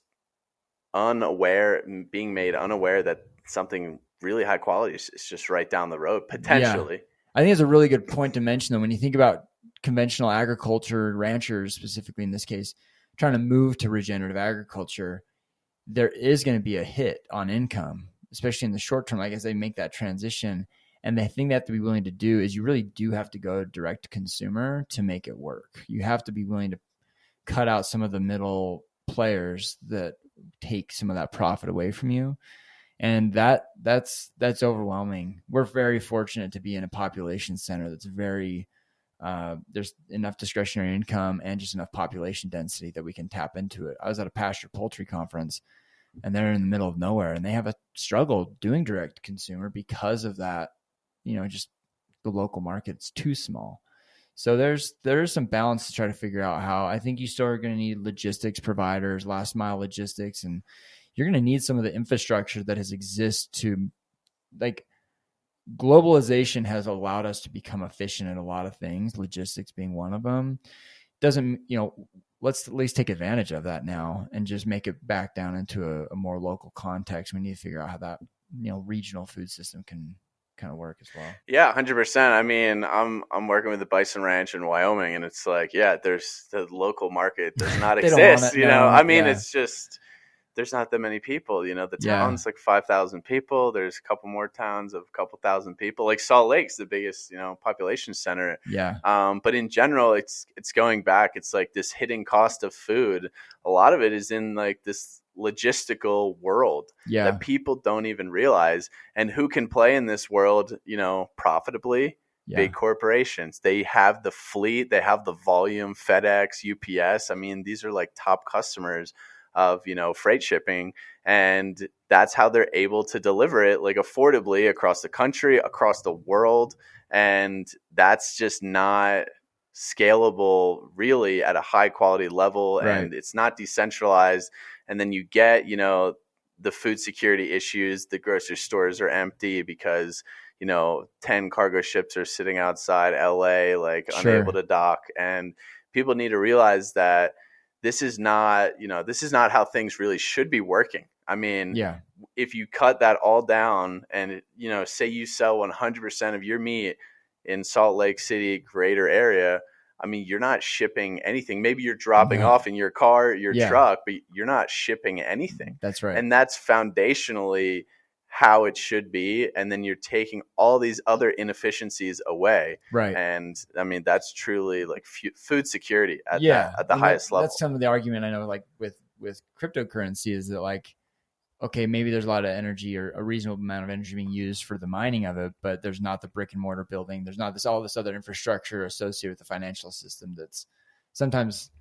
being made unaware that something really high quality is just right down the road, potentially. Yeah. I think it's a really good point to mention, though, when you think about conventional agriculture, ranchers specifically in this case, trying to move to regenerative agriculture, there is going to be a hit on income, especially in the short term, like as they make that transition. And the thing they have to be willing to do is you really do have to go direct to consumer to make it work. You have to be willing to cut out some of the middle players that take some of that profit away from you. And that's overwhelming. We're very fortunate to be in a population center that's very, there's enough discretionary income and just enough population density that we can tap into it. I was at a pasture poultry conference, and they're in the middle of nowhere, and they have a struggle doing direct consumer because of that. Just the local market's too small. So there's some balance to try to figure out how. I think you still are going to need logistics providers, last mile logistics, and you're going to need some of the infrastructure that has existed to, like, globalization has allowed us to become efficient at a lot of things, logistics being one of them. Doesn't, let's at least take advantage of that now and just make it back down into a more local context. We need to figure out how that, regional food system can kind of work as well. Yeah, 100%. I mean, I'm working with the Bison Ranch in Wyoming, and it's like, yeah, there's the local market does not exist. I mean, it's just, there's not that many people. The town's like 5,000 people. There's a couple more towns of a couple thousand people. Like Salt Lake's the biggest, population center. Yeah. But in general, it's going back. It's like this hidden cost of food. A lot of it is in like this logistical world that people don't even realize. And who can play in this world, profitably? big corporations. They have the fleet, they have the volume, FedEx, UPS. I mean, these are like top customers of, freight shipping, and that's how they're able to deliver it like affordably across the country, across the world. And that's just not scalable really at a high quality level. Right. And it's not decentralized. And then you get, the food security issues. The grocery stores are empty because 10 cargo ships are sitting outside LA, like unable to dock. And people need to realize that this is not how things really should be working. I mean, if you cut that all down and, say you sell 100% of your meat in Salt Lake City, greater area, I mean, you're not shipping anything. Maybe you're dropping off in your car, your truck, but you're not shipping anything. That's right. And that's foundationally how it should be. And then you're taking all these other inefficiencies away. Right. And I mean, that's truly like food security at the highest level. That's some of the argument I know, like with cryptocurrency, is that like, okay, maybe there's a lot of energy or a reasonable amount of energy being used for the mining of it, but there's not the brick and mortar building. There's not all this other infrastructure associated with the financial system that's sometimes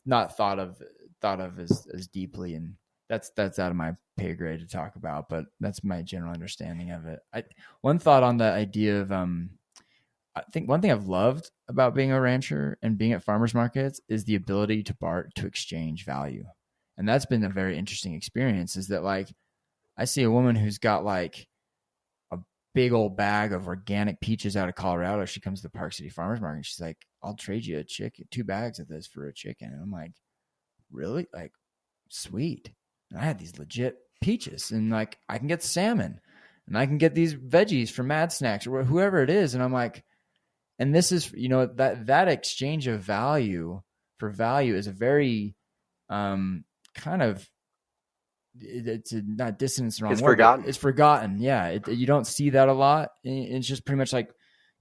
not thought of as deeply. And that's out of my pay grade to talk about, but that's my general understanding of it. One thought on the idea of, I think one thing I've loved about being a rancher and being at farmers markets is the ability to exchange value. And that's been a very interesting experience, is that like, I see a woman who's got like a big old bag of organic peaches out of Colorado. She comes to the Park City Farmers Market and she's like, I'll trade you 2 bags of this for a chicken. And I'm like, really? Like, sweet. And I had these legit peaches, and like, I can get salmon and I can get these veggies from Mad Snacks or whoever it is. And I'm like, and this is, that exchange of value for value is a very, kind of, it's not dissonance, the wrong word. Forgotten. It's forgotten. Yeah. You don't see that a lot. It's just pretty much like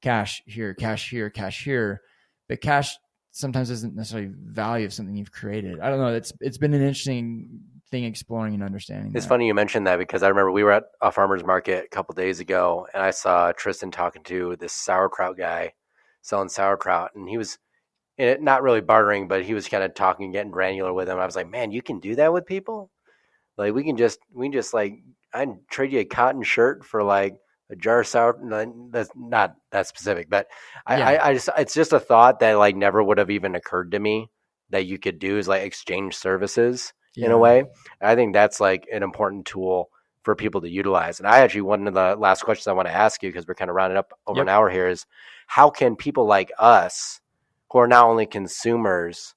cash here, cash here, cash here. But cash sometimes isn't necessarily value of something you've created. I don't know. It's been an interesting thing exploring and understanding. It's funny you mentioned that, because I remember we were at a farmer's market a couple days ago, and I saw Tristan talking to this sauerkraut guy selling sauerkraut, and he was not really bartering, but he was kind of talking, getting granular with him. I was like, man, you can do that with people? Like, we can just like, I'd trade you a cotton shirt for like a jar of sour. That's not that specific, but I just, it's just a thought that like never would have even occurred to me that you could do, is like exchange services in a way. I think that's like an important tool for people to utilize. And I actually, one of the last questions I want to ask you, because we're kind of rounding up over an hour here, is how can people like us, who are not only consumers,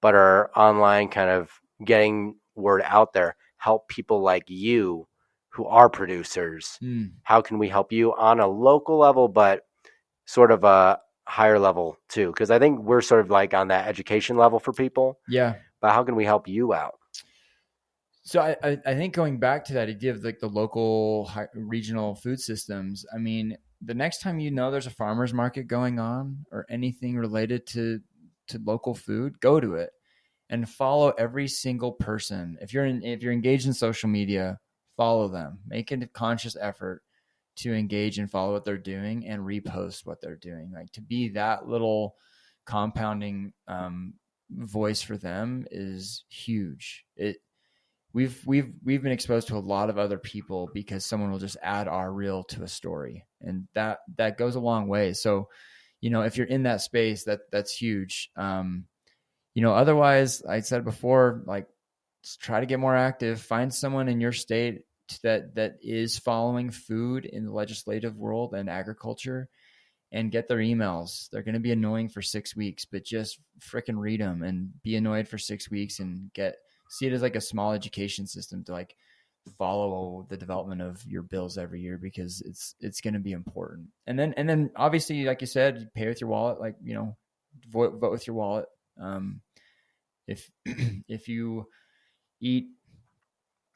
but are online kind of getting word out there, help people like you who are producers? How can we help you on a local level, but sort of a higher level too? Because I think we're sort of like on that education level for people. Yeah. But how can we help you out? So I think going back to that idea of like the local regional food systems, I mean, the next time there's a farmer's market going on or anything related to local food, go to it and follow every single person. If you're engaged in social media, follow them. Make a conscious effort to engage and follow what they're doing and repost what they're doing. Like, to be that little compounding voice for them is huge. We've been exposed to a lot of other people because someone will just add our reel to a story, and that goes a long way. So, if you're in that space, that's huge. Otherwise, I said before, like, try to get more active. Find someone in your state that is following food in the legislative world and agriculture, and get their emails. They're going to be annoying for 6 weeks, but just freaking read them and be annoyed for 6 weeks and see it as like a small education system to like follow the development of your bills every year, because it's going to be important. And then obviously, like you said, you pay with your wallet, like, vote with your wallet. If you eat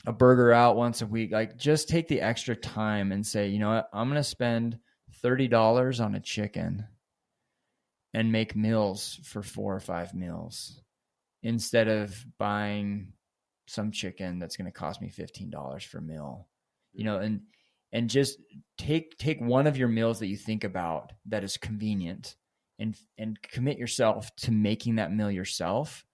a burger out once a week, like, just take the extra time and say, you know what, I'm going to spend $30 on a chicken and make meals for 4 or 5 meals, instead of buying some chicken that's going to cost me $15 for a meal, and and just take one of your meals that you think about that is convenient, and commit yourself to making that meal yourself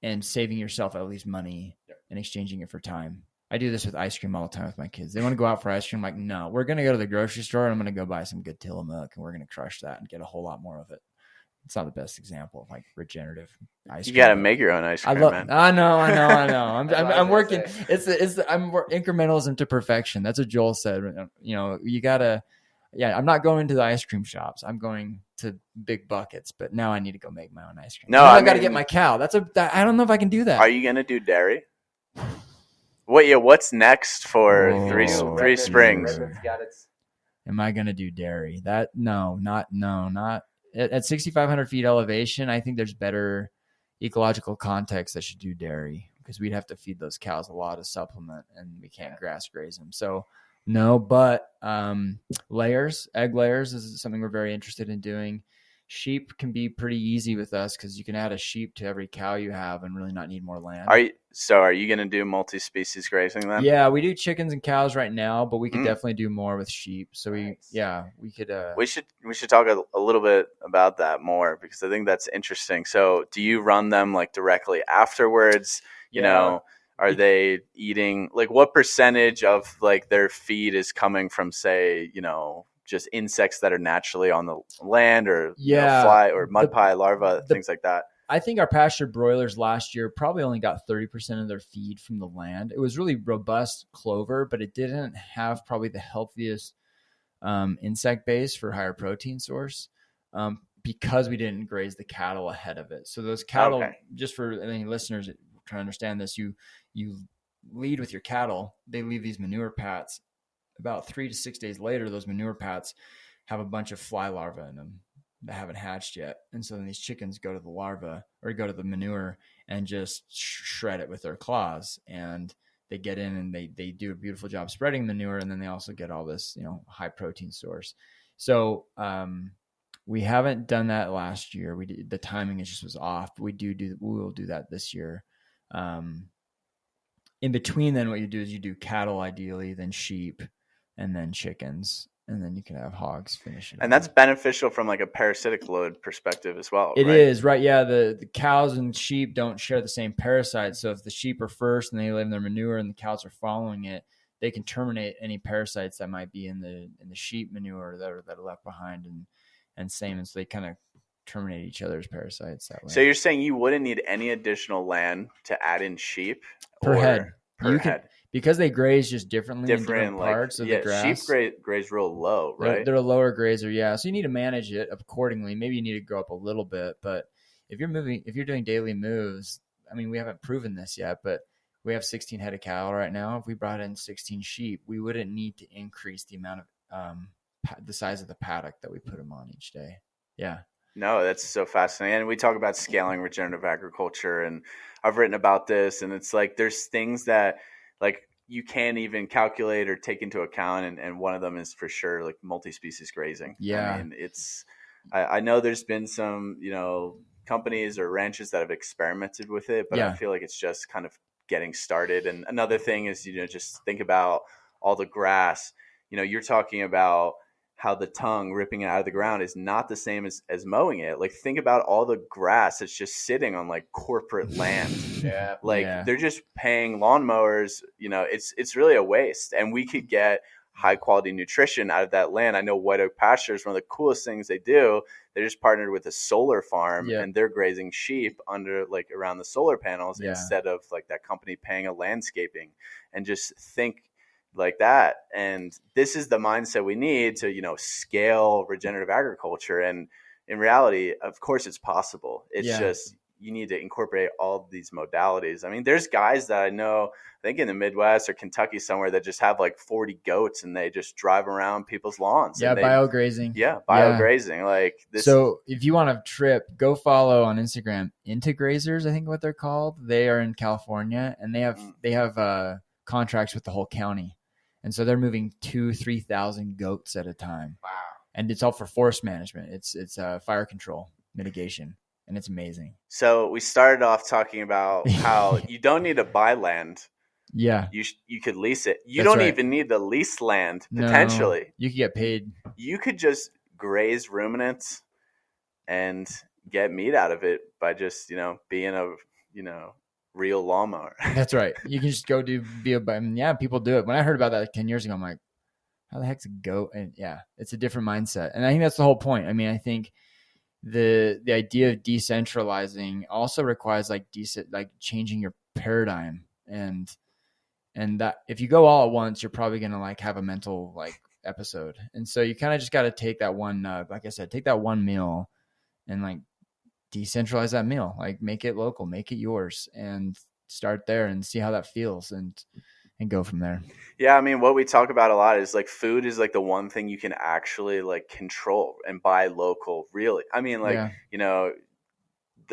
and saving yourself at least money and exchanging it for time. I do this with ice cream all the time with my kids. They want to go out for ice cream. I'm like, no, we're going to go to the grocery store and I'm going to go buy some good Tillamook and we're going to crush that and get a whole lot more of it. It's not the best example of like regenerative ice cream. You got to make your own ice cream, man. I know. I'm working. I'm incrementalism to perfection. That's what Joel said. You know, you gotta. Yeah, I'm not going to the ice cream shops. I'm going to big buckets. But now I need to go make my own ice cream. No, I've got to get my cow. I don't know if I can do that. Are you gonna do dairy? What's next for Three Springs? Am I gonna do dairy? Not at 6,500 feet elevation. I think there's better ecological context that should do dairy, because we'd have to feed those cows a lot of supplement and we can't grass graze them. So no, but egg layers is something we're very interested in doing. Sheep can be pretty easy with us because you can add a sheep to every cow you have and really not need more land. Are you going to do multi-species grazing then? Yeah, we do chickens and cows right now, but we could definitely do more with sheep. So we could. We should talk a little bit about that more, because I think that's interesting. So do you run them like directly afterwards? You know, are they eating, like, what percentage of like their feed is coming from, say, you know, just insects that are naturally on the land, or fly or mud pie larvae, things like that? I think our pastured broilers last year probably only got 30% of their feed from the land. It was really robust clover, but it didn't have probably the healthiest insect base for higher protein source, because we didn't graze the cattle ahead of it. So those cattle, just for any listeners trying to understand this, you lead with your cattle. They leave these manure pats. About 3 to 6 days later, those manure pats have a bunch of fly larvae in them that haven't hatched yet. And so then these chickens go to the larva, or go to the manure, and just shred it with their claws. And they get in and they do a beautiful job spreading manure. And then they also get all this, you know, high protein source. So we haven't done that last year. The timing was off, but we will do that this year. In between, then what you do is you do cattle ideally, then sheep, and then chickens, and then you can have hogs finish it. And that's beneficial from like a parasitic load perspective as well. It is, right? Yeah, the cows and sheep don't share the same parasites. So if the sheep are first and they live in their manure and the cows are following it, they can terminate any parasites that might be in the sheep manure that are left behind, and same. And so they kind of terminate each other's parasites that way. So you're saying you wouldn't need any additional land to add in sheep per head? Because they graze just differently in different parts of the grass. Sheep graze real low, right? They're a lower grazer, yeah. So you need to manage it accordingly. Maybe you need to go up a little bit, but if you're doing daily moves, I mean, we haven't proven this yet, but we have 16 head of cattle right now. If we brought in 16 sheep, we wouldn't need to increase the amount of the size of the paddock that we put them on each day. Yeah. No, that's so fascinating. And we talk about scaling regenerative agriculture, and I've written about this, and it's like there's things that like you can't even calculate or take into account, and one of them is for sure like multi-species grazing. Yeah. I mean, I know there's been some, you know, companies or ranches that have experimented with it, but I feel like it's just kind of getting started. And another thing is, you know, just think about all the grass. You know, you're talking about how the tongue ripping it out of the ground is not the same as mowing it. Like, think about all the grass that's just sitting on like corporate land. They're just paying lawnmowers, you know, it's really a waste. And we could get high quality nutrition out of that land. I know White Oak Pastures, one of the coolest things they do, they're just partnered with a solar farm, and they're grazing sheep under like around the solar panels instead of like that company paying a landscaping. And just think like that. And this is the mindset we need to, you know, scale regenerative agriculture. And in reality, of course it's possible. It's just, you need to incorporate all of these modalities. I mean, there's guys that I know, I think in the Midwest or Kentucky somewhere, that just have like 40 goats and they just drive around people's lawns. Yeah, biograzing. Yeah, biograzing. Like this. So if you want a trip, go follow on Instagram Integrazers, I think what they're called. They are in California, and they have contracts with the whole county. And so they're moving 2,000-3,000 goats at a time. Wow. And it's all for forest management. It's fire control mitigation. And it's amazing. So we started off talking about how you don't need to buy land Yeah. You could lease it. You That's don't right. even need the leased land, No, potentially. you could get paid. You could just graze ruminants and get meat out of it by just, being a, real lawnmower. That's right. You can just go yeah, people do it. When I heard about that like 10 years ago, I'm like, how the heck's a goat? And yeah, it's a different mindset. And I think that's the whole point. I mean, I think the idea of decentralizing also requires like changing your paradigm, and that if you go all at once, you're probably going to like have a mental like episode. And so you kind of just got to take that one, like I said, take that one meal and like decentralize that meal, like make it local, make it yours, and start there and see how that feels, and go from there. Yeah, I mean, what we talk about a lot is like food is like the one thing you can actually like control and buy local, really. I mean, like,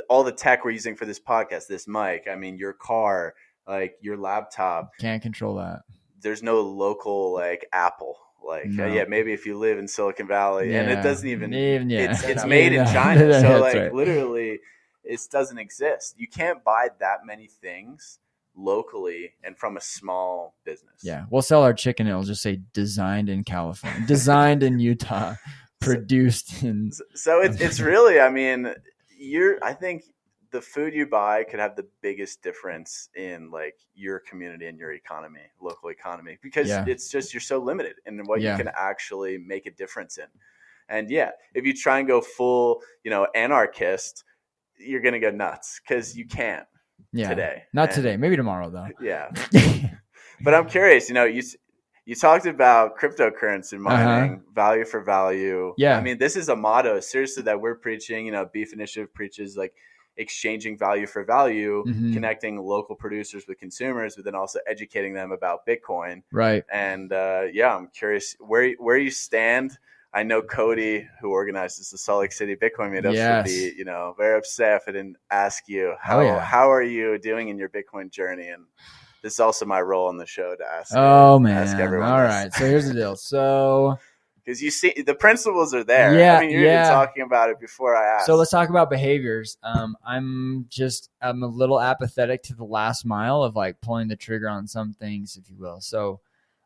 all the tech we're using for this podcast, this mic, I mean, your car, like your laptop. Can't control that. There's no local like Apple. Like, No. maybe if you live in Silicon Valley, and it doesn't even, yeah. it's made in China. So like right. literally it doesn't exist. You can't buy that many things locally and from a small business. Yeah. We'll sell our chicken. It'll just say designed in California, designed in Utah, produced in. So it's really, I mean, I think the food you buy could have the biggest difference in like your community and your economy, local economy, because it's just, you're so limited in what you can actually make a difference in. And if you try and go full, anarchist, you're going to go nuts because you can't today. Not today. Maybe tomorrow though. Yeah. But I'm curious, you talked about cryptocurrency mining, value for value. Yeah. I mean, this is a motto seriously that we're preaching, Beef Initiative preaches like exchanging value for value, connecting local producers with consumers, but then also educating them about Bitcoin. Right. And I'm curious where you stand. I know Cody, who organizes the Salt Lake City Bitcoin meetups, would be, very upset if I didn't ask you how are you doing in your Bitcoin journey? And this is also my role on the show to ask. Ask everyone. All right. So here's the deal. So because you see the principles are there. Yeah, I mean, you're even talking about it before I asked. So let's talk about behaviors. I'm a little apathetic to the last mile of like pulling the trigger on some things, if you will. So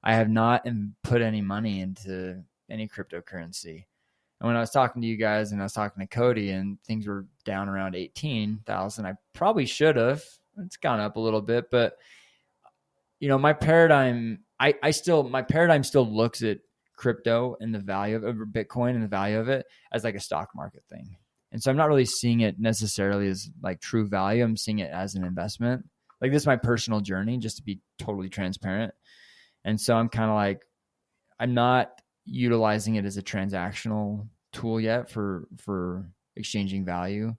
I have not put any money into any cryptocurrency. And when I was talking to you guys and I was talking to Cody and things were down around 18,000, I probably should have. It's gone up a little bit, but my paradigm, my paradigm still looks at crypto and the value of Bitcoin and the value of it as like a stock market thing. And so I'm not really seeing it necessarily as like true value. I'm seeing it as an investment. Like this is my personal journey, just to be totally transparent. And so I'm kind of like, I'm not utilizing it as a transactional tool yet for exchanging value.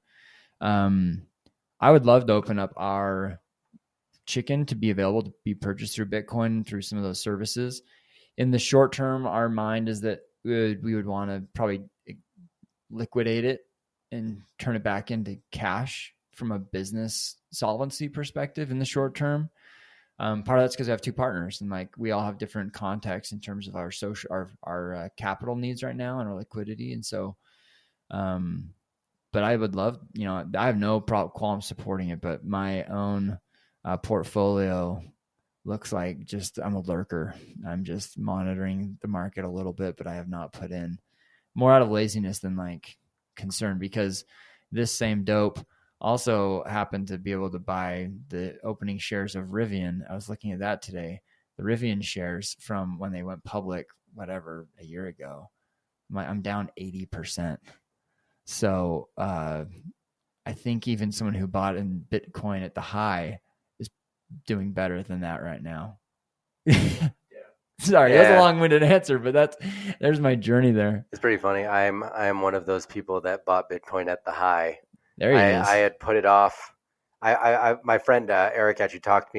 I would love to open up our chicken to be available to be purchased through Bitcoin through some of those services. In the short term, our mind is that we would want to probably liquidate it and turn it back into cash from a business solvency perspective in the short term. Part of that's because I have two partners and like we all have different contexts in terms of our social, our capital needs right now and our liquidity. And so, but I would love, I have no qualm supporting it, but my own portfolio looks like I'm a lurker. I'm just monitoring the market a little bit, but I have not put in more out of laziness than like concern, because this same dope also happened to be able to buy the opening shares of Rivian. I was looking at that today. The Rivian shares from when they went public, a year ago, I'm down 80%. So I think even someone who bought in Bitcoin at the high is doing better than that right now. Sorry, that's a long-winded answer, but there's my journey there. It's pretty funny. I'm one of those people that bought Bitcoin at the high. There he is. I had put it off. My friend Eric actually talked to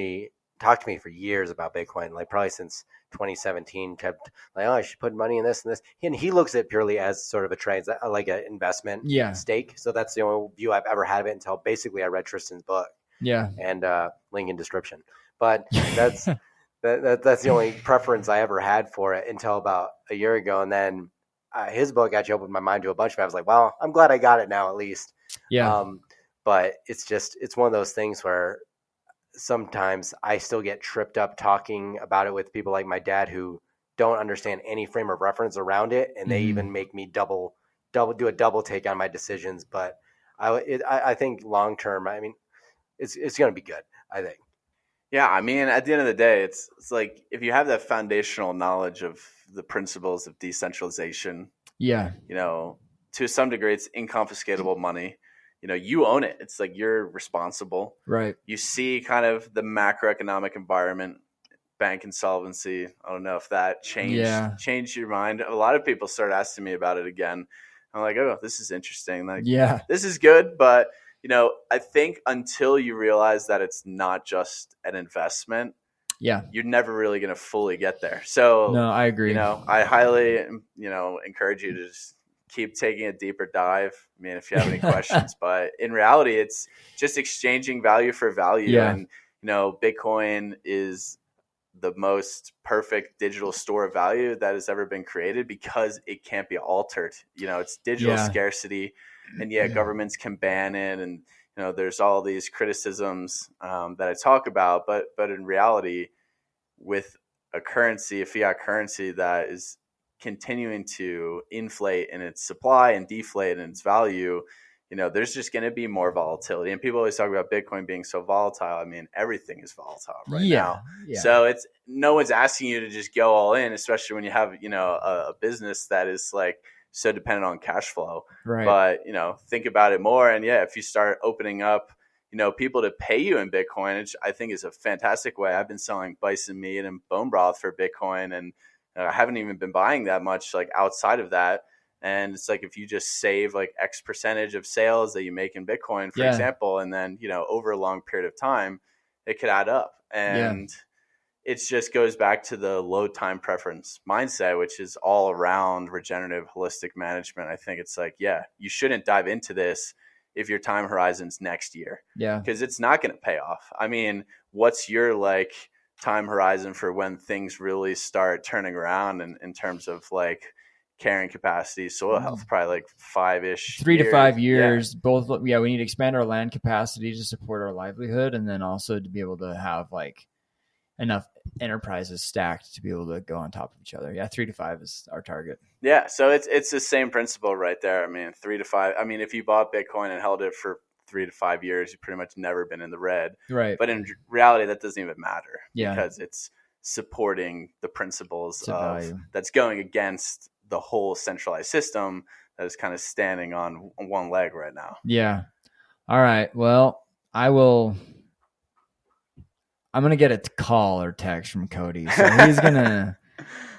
me for years about Bitcoin, like probably since 2017. Kept like, I should put money in this and this. And he looks at it purely as sort of like an investment stake. So that's the only view I've ever had of it until basically I read Tristan's book. Yeah. And link in description. But that's that's the only preference I ever had for it until about a year ago. And then his book actually opened my mind to a bunch of it. I was like, well, I'm glad I got it now at least. Yeah. But it's one of those things where sometimes I still get tripped up talking about it with people like my dad who don't understand any frame of reference around it, and they even make me do a double take on my decisions. But I think long term, I mean, it's going to be good, I think. Yeah, I mean, at the end of the day, it's like if you have that foundational knowledge of the principles of decentralization, Yeah. To some degree, it's inconfiscatable money. You own it. It's like you're responsible. Right. You see kind of the macroeconomic environment, bank insolvency. I don't know if that changed your mind. A lot of people start asking me about it again. I'm like, oh, this is interesting. Like, this is good, but I think until you realize that it's not just an investment, you're never really going to fully get there. So, no, I agree. I highly, encourage you to just keep taking a deeper dive. I mean, if you have any questions, but in reality, it's just exchanging value for value. Yeah. And, Bitcoin is the most perfect digital store of value that has ever been created because it can't be altered. It's digital scarcity. And governments can ban it, and there's all these criticisms that I talk about. But in reality, with a fiat currency that is continuing to inflate in its supply and deflate in its value, there's just going to be more volatility. And people always talk about Bitcoin being so volatile. I mean, everything is volatile right now. Yeah. So no one's asking you to just go all in, especially when you have a business that is like so dependent on cash flow. Right. But, think about it more. And if you start opening up, people to pay you in Bitcoin, which I think is a fantastic way. I've been selling bison meat and bone broth for Bitcoin, and I haven't even been buying that much like outside of that. And it's like, if you just save like X percentage of sales that you make in Bitcoin, for example, and then, over a long period of time, it could add up. And it just goes back to the low time preference mindset, which is all around regenerative holistic management. I think it's like, you shouldn't dive into this if your time horizon's next year. Yeah. Because it's not going to pay off. I mean, what's your like time horizon for when things really start turning around in terms of like carrying capacity, soil health? Probably like 5-ish 3 to 5 years. Both. Yeah. We need to expand our land capacity to support our livelihood. And then also to be able to have like enough enterprises stacked to be able to go on top of each other. 3 to 5 is our target. Yeah. So it's the same principle right there. I mean, 3 to 5. I mean, if you bought Bitcoin and held it for 3 to 5 years, you've pretty much never been in the red. Right. But in reality, that doesn't even matter. Yeah. Because it's supporting the principles of value that's going against the whole centralized system that is kind of standing on one leg right now. Yeah. All right. Well, I'm going to get a call or text from Cody. So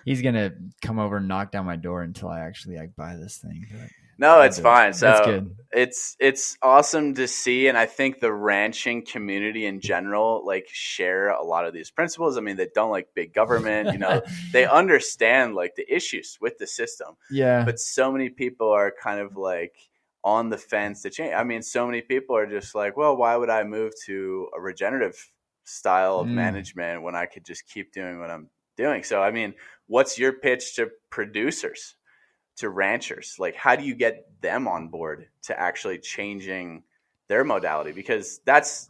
he's going to come over and knock down my door until I actually buy this thing. But no, it's fine. So that's good. It's awesome to see. And I think the ranching community in general, like, share a lot of these principles. I mean, they don't like big government, they understand like the issues with the system. Yeah. But so many people are kind of like on the fence to change. I mean, so many people are just like, well, why would I move to a regenerative style of management when I could just keep doing what I'm doing? So, I mean, what's your pitch to producers, to ranchers? Like, how do you get them on board to actually changing their modality? Because that's,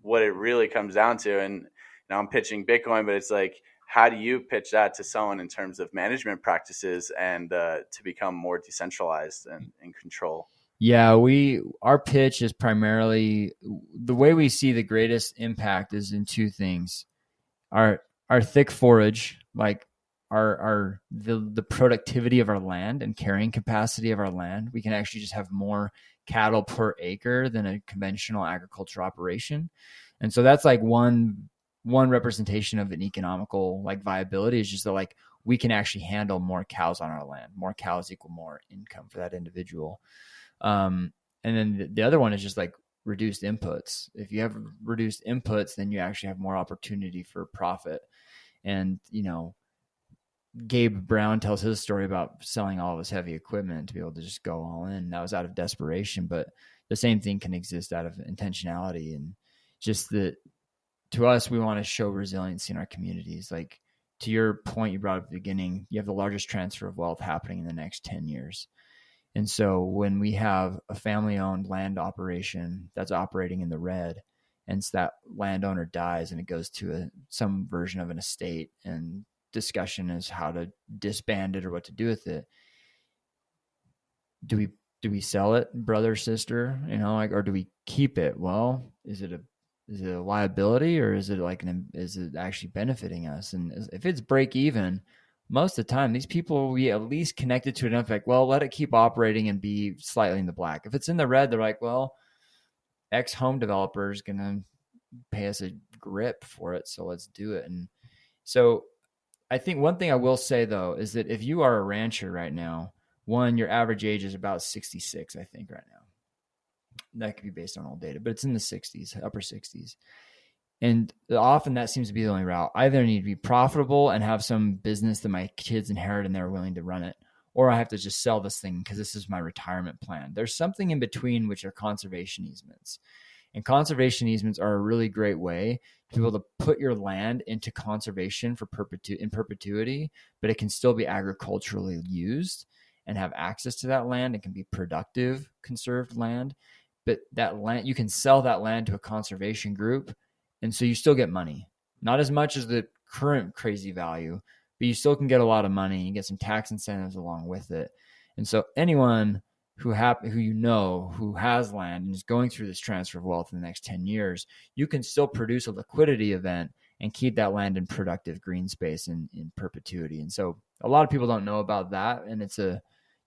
what it really comes down to. And now I'm pitching Bitcoin, but it's like, how do you pitch that to someone in terms of management practices and to become more decentralized and in control? Yeah, our pitch is primarily, the way we see the greatest impact is in two things. Our thick forage, like the productivity of our land and carrying capacity of our land. We can actually just have more cattle per acre than a conventional agriculture operation. And so that's like one representation of an economical like viability, is just that like we can actually handle more cows on our land. More cows equal more income for that individual. And then the other one is just like reduced inputs. If you have reduced inputs, then you actually have more opportunity for profit. And, Gabe Brown tells his story about selling all of his heavy equipment to be able to just go all in. That was out of desperation, but the same thing can exist out of intentionality. And just that, to us, we want to show resiliency in our communities. Like, to your point you brought up at the beginning, you have the largest transfer of wealth happening in the next 10 years. And so when we have a family-owned land operation that's operating in the red, and so that landowner dies and it goes to some version of an estate, and discussion is how to disband it or what to do with it. Do we sell it, brother, sister, or do we keep it? Well, is it a liability, or is it is it actually benefiting us? And if it's break even, most of the time these people will be at least connected to it enough, like, well, let it keep operating and be slightly in the black. If it's in the red, they're like, well, X home developer is going to pay us a grip for it, so let's do it. And so I think one thing I will say, though, is that if you are a rancher right now, one, your average age is about 66, I think, right now. That could be based on old data, but it's in the 60s, upper 60s. And often that seems to be the only route. I either need to be profitable and have some business that my kids inherit and they're willing to run it, or I have to just sell this thing because this is my retirement plan. There's something in between, which are conservation easements. And conservation easements are a really great way to be able to put your land into conservation for in perpetuity, but it can still be agriculturally used and have access to that land. It can be productive, conserved land, but that land, you can sell that land to a conservation group, and so you still get money. Not as much as the current crazy value, but you still can get a lot of money. You get some tax incentives along with it. And so anyone who has land and is going through this transfer of wealth in the next 10 years, you can still produce a liquidity event and keep that land in productive green space in perpetuity. And so a lot of people don't know about that, and it's a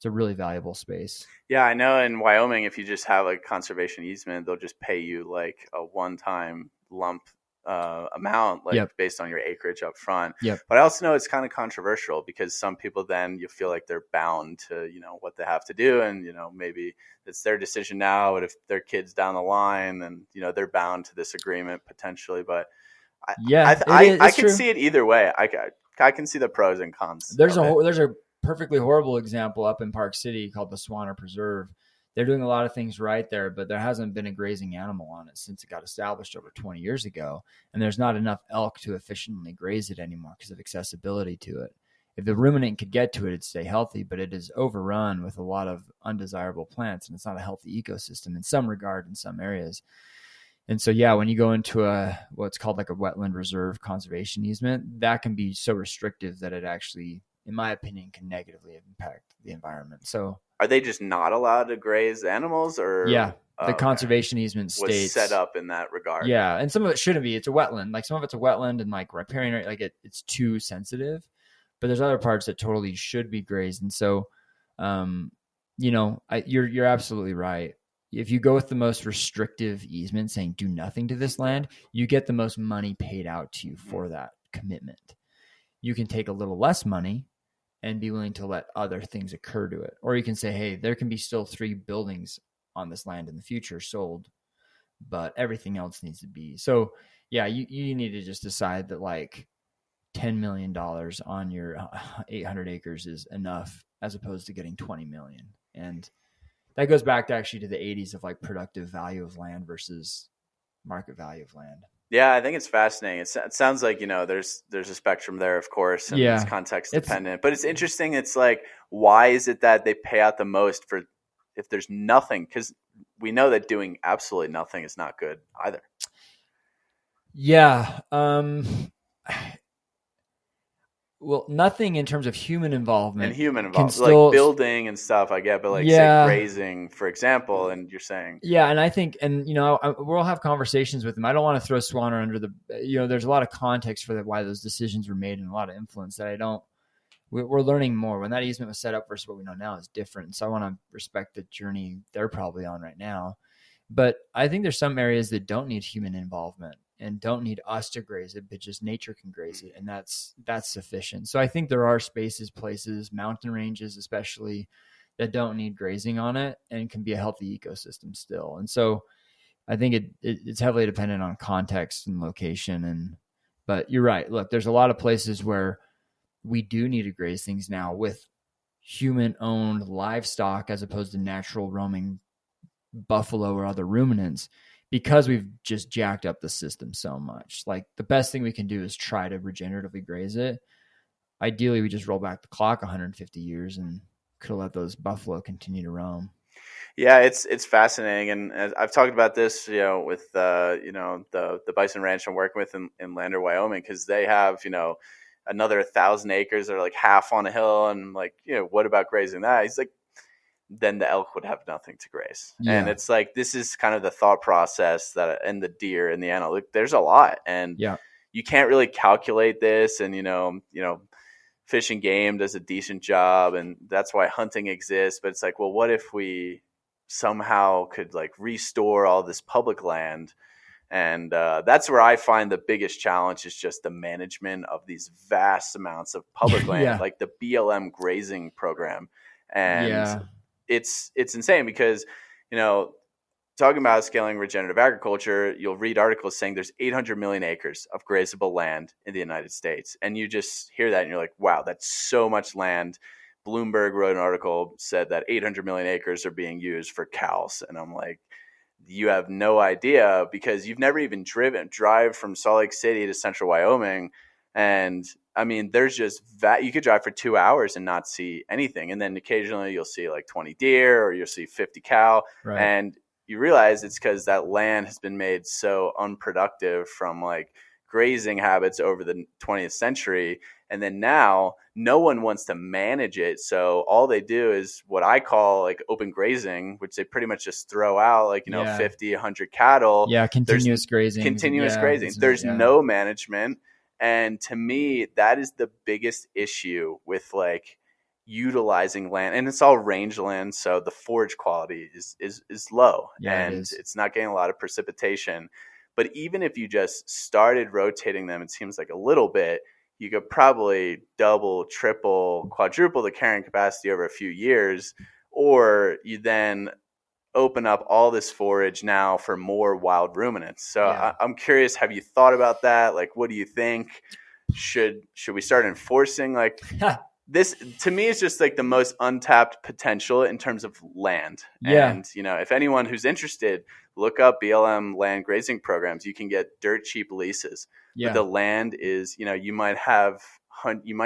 really valuable space. Yeah, I know in Wyoming, if you just have a conservation easement, they'll just pay you like a one-time lump amount, based on your acreage up front. Yep. But I also know it's kind of controversial because some people then you feel like they're bound to, what they have to do. And, maybe it's their decision now, but if their kids down the line, then, they're bound to this agreement potentially. But I can see it either way. I can see the pros and cons. There's a perfectly horrible example up in Park City called the Swanner Preserve. They're doing a lot of things right there, but there hasn't been a grazing animal on it since it got established over 20 years ago. And there's not enough elk to efficiently graze it anymore because of accessibility to it. If the ruminant could get to it, it'd stay healthy, but it is overrun with a lot of undesirable plants, and it's not a healthy ecosystem in some regard in some areas. And so, when you go into what's called like a wetland reserve conservation easement, that can be so restrictive that it actually, in my opinion, can negatively impact the environment. So are they just not allowed to graze animals, or? Yeah, the conservation easement states was set up in that regard. Yeah, and some of it shouldn't be. It's a wetland. Like some of it's a wetland, and like riparian, it's too sensitive. But there's other parts that totally should be grazed. And so, you're absolutely right. If you go with the most restrictive easement, saying do nothing to this land, you get the most money paid out to you for that commitment. You can take a little less money and be willing to let other things occur to it. Or you can say, hey, there can be still 3 buildings on this land in the future sold, but everything else needs to be. So you need to just decide that like $10 million on your 800 acres is enough as opposed to getting 20 million. And that goes back to actually to the 80s of like productive value of land versus market value of land. Yeah, I think it's fascinating. It sounds like, there's a spectrum there, of course, and it's context dependent. But it's interesting. It's like, why is it that they pay out the most for if there's nothing? Because we know that doing absolutely nothing is not good either. Yeah. Well, nothing in terms of human involvement. Like building and stuff, I get, but say grazing, for example, and you're saying. Yeah, and I think, we'll have conversations with them. I don't want to throw Swanner under the, there's a lot of context for why those decisions were made and a lot of influence that we're learning more. When that easement was set up versus what we know now is different. So I want to respect the journey they're probably on right now. But I think there's some areas that don't need human involvement and don't need us to graze it, but just nature can graze it. And that's sufficient. So I think there are spaces, places, mountain ranges, especially, that don't need grazing on it and can be a healthy ecosystem still. And so I think it's heavily dependent on context and location. But you're right. Look, there's a lot of places where we do need to graze things now with human owned livestock as opposed to natural roaming buffalo or other ruminants, because we've just jacked up the system so much. Like the best thing we can do is try to regeneratively graze it. Ideally, we just roll back the clock 150 years and could let those buffalo continue to roam. Yeah, it's fascinating, and I've talked about this, with the bison ranch I'm working with in Lander, Wyoming, because they have another 1,000 acres that are like half on a hill, and I'm like, what about grazing that? He's like, then the elk would have nothing to graze, and Yeah. it's like this is kind of the thought process and the deer and the antelope. There's a lot, and Yeah. you can't really calculate this, and Fish and Game does a decent job, and that's why hunting exists. But it's like, well, what if we somehow could like restore all this public land? And that's where I find the biggest challenge is just the management of these vast amounts of public land, Yeah. like the BLM grazing program. And Yeah. it's insane because, talking about scaling regenerative agriculture, you'll read articles saying there's 800 million acres of grazable land in the United States. And you just hear that and you're like, wow, that's so much land. Bloomberg wrote an article, said that 800 million acres are being used for cows. And I'm like, you have no idea because you've never even drive from Salt Lake City to central Wyoming. And I mean, there's just that you could drive for 2 hours and not see anything. And then occasionally you'll see like 20 deer or you'll see 50 cow. Right. And you realize it's because that land has been made so unproductive from like grazing habits over the 20th century. And then now no one wants to manage it. So all they do is what I call like open grazing, which they pretty much just throw out like, 50, 100 cattle. Yeah. Continuous grazing. Grazing. There's no management. And to me, that is the biggest issue with like utilizing land, and it's all rangeland, so the forage quality is low, and it's not getting a lot of precipitation. But even if you just started rotating them, it seems like a little bit, you could probably double, triple, quadruple the carrying capacity over a few years, or you then open up all this forage now for more wild ruminants. So I'm curious, have you thought about that? Like, what do you think? Should we start enforcing like this? To me, is just like the most untapped potential in terms of land. Yeah. And, if anyone who's interested, look up BLM land grazing programs. You can get dirt cheap leases. Yeah. But the land is, you might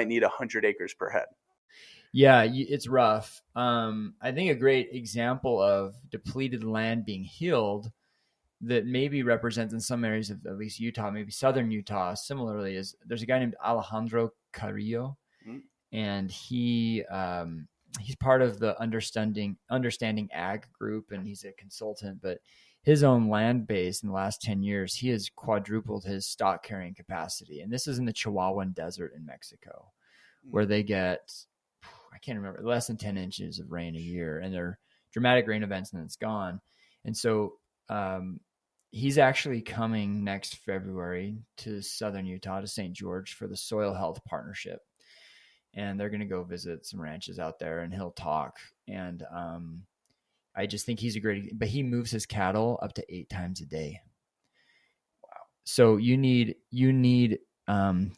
need 100 acres per head. Yeah, it's rough. I think a great example of depleted land being healed that maybe represents in some areas of at least Utah, maybe southern Utah, similarly, is there's a guy named Alejandro Carrillo, and he's part of the Understanding Ag group, and he's a consultant, but his own land base in the last 10 years, he has quadrupled his stock carrying capacity. And this is in the Chihuahuan Desert in Mexico, where they get, I can't remember, less than 10 inches of rain a year, and they're dramatic rain events and then it's gone. And so he's actually coming next February to southern Utah, to St. George, for the Soil Health Partnership. And they're going to go visit some ranches out there, and he'll talk. And I just think he's a great, but he moves his cattle up to 8 times a day. Wow. So you need hands-on.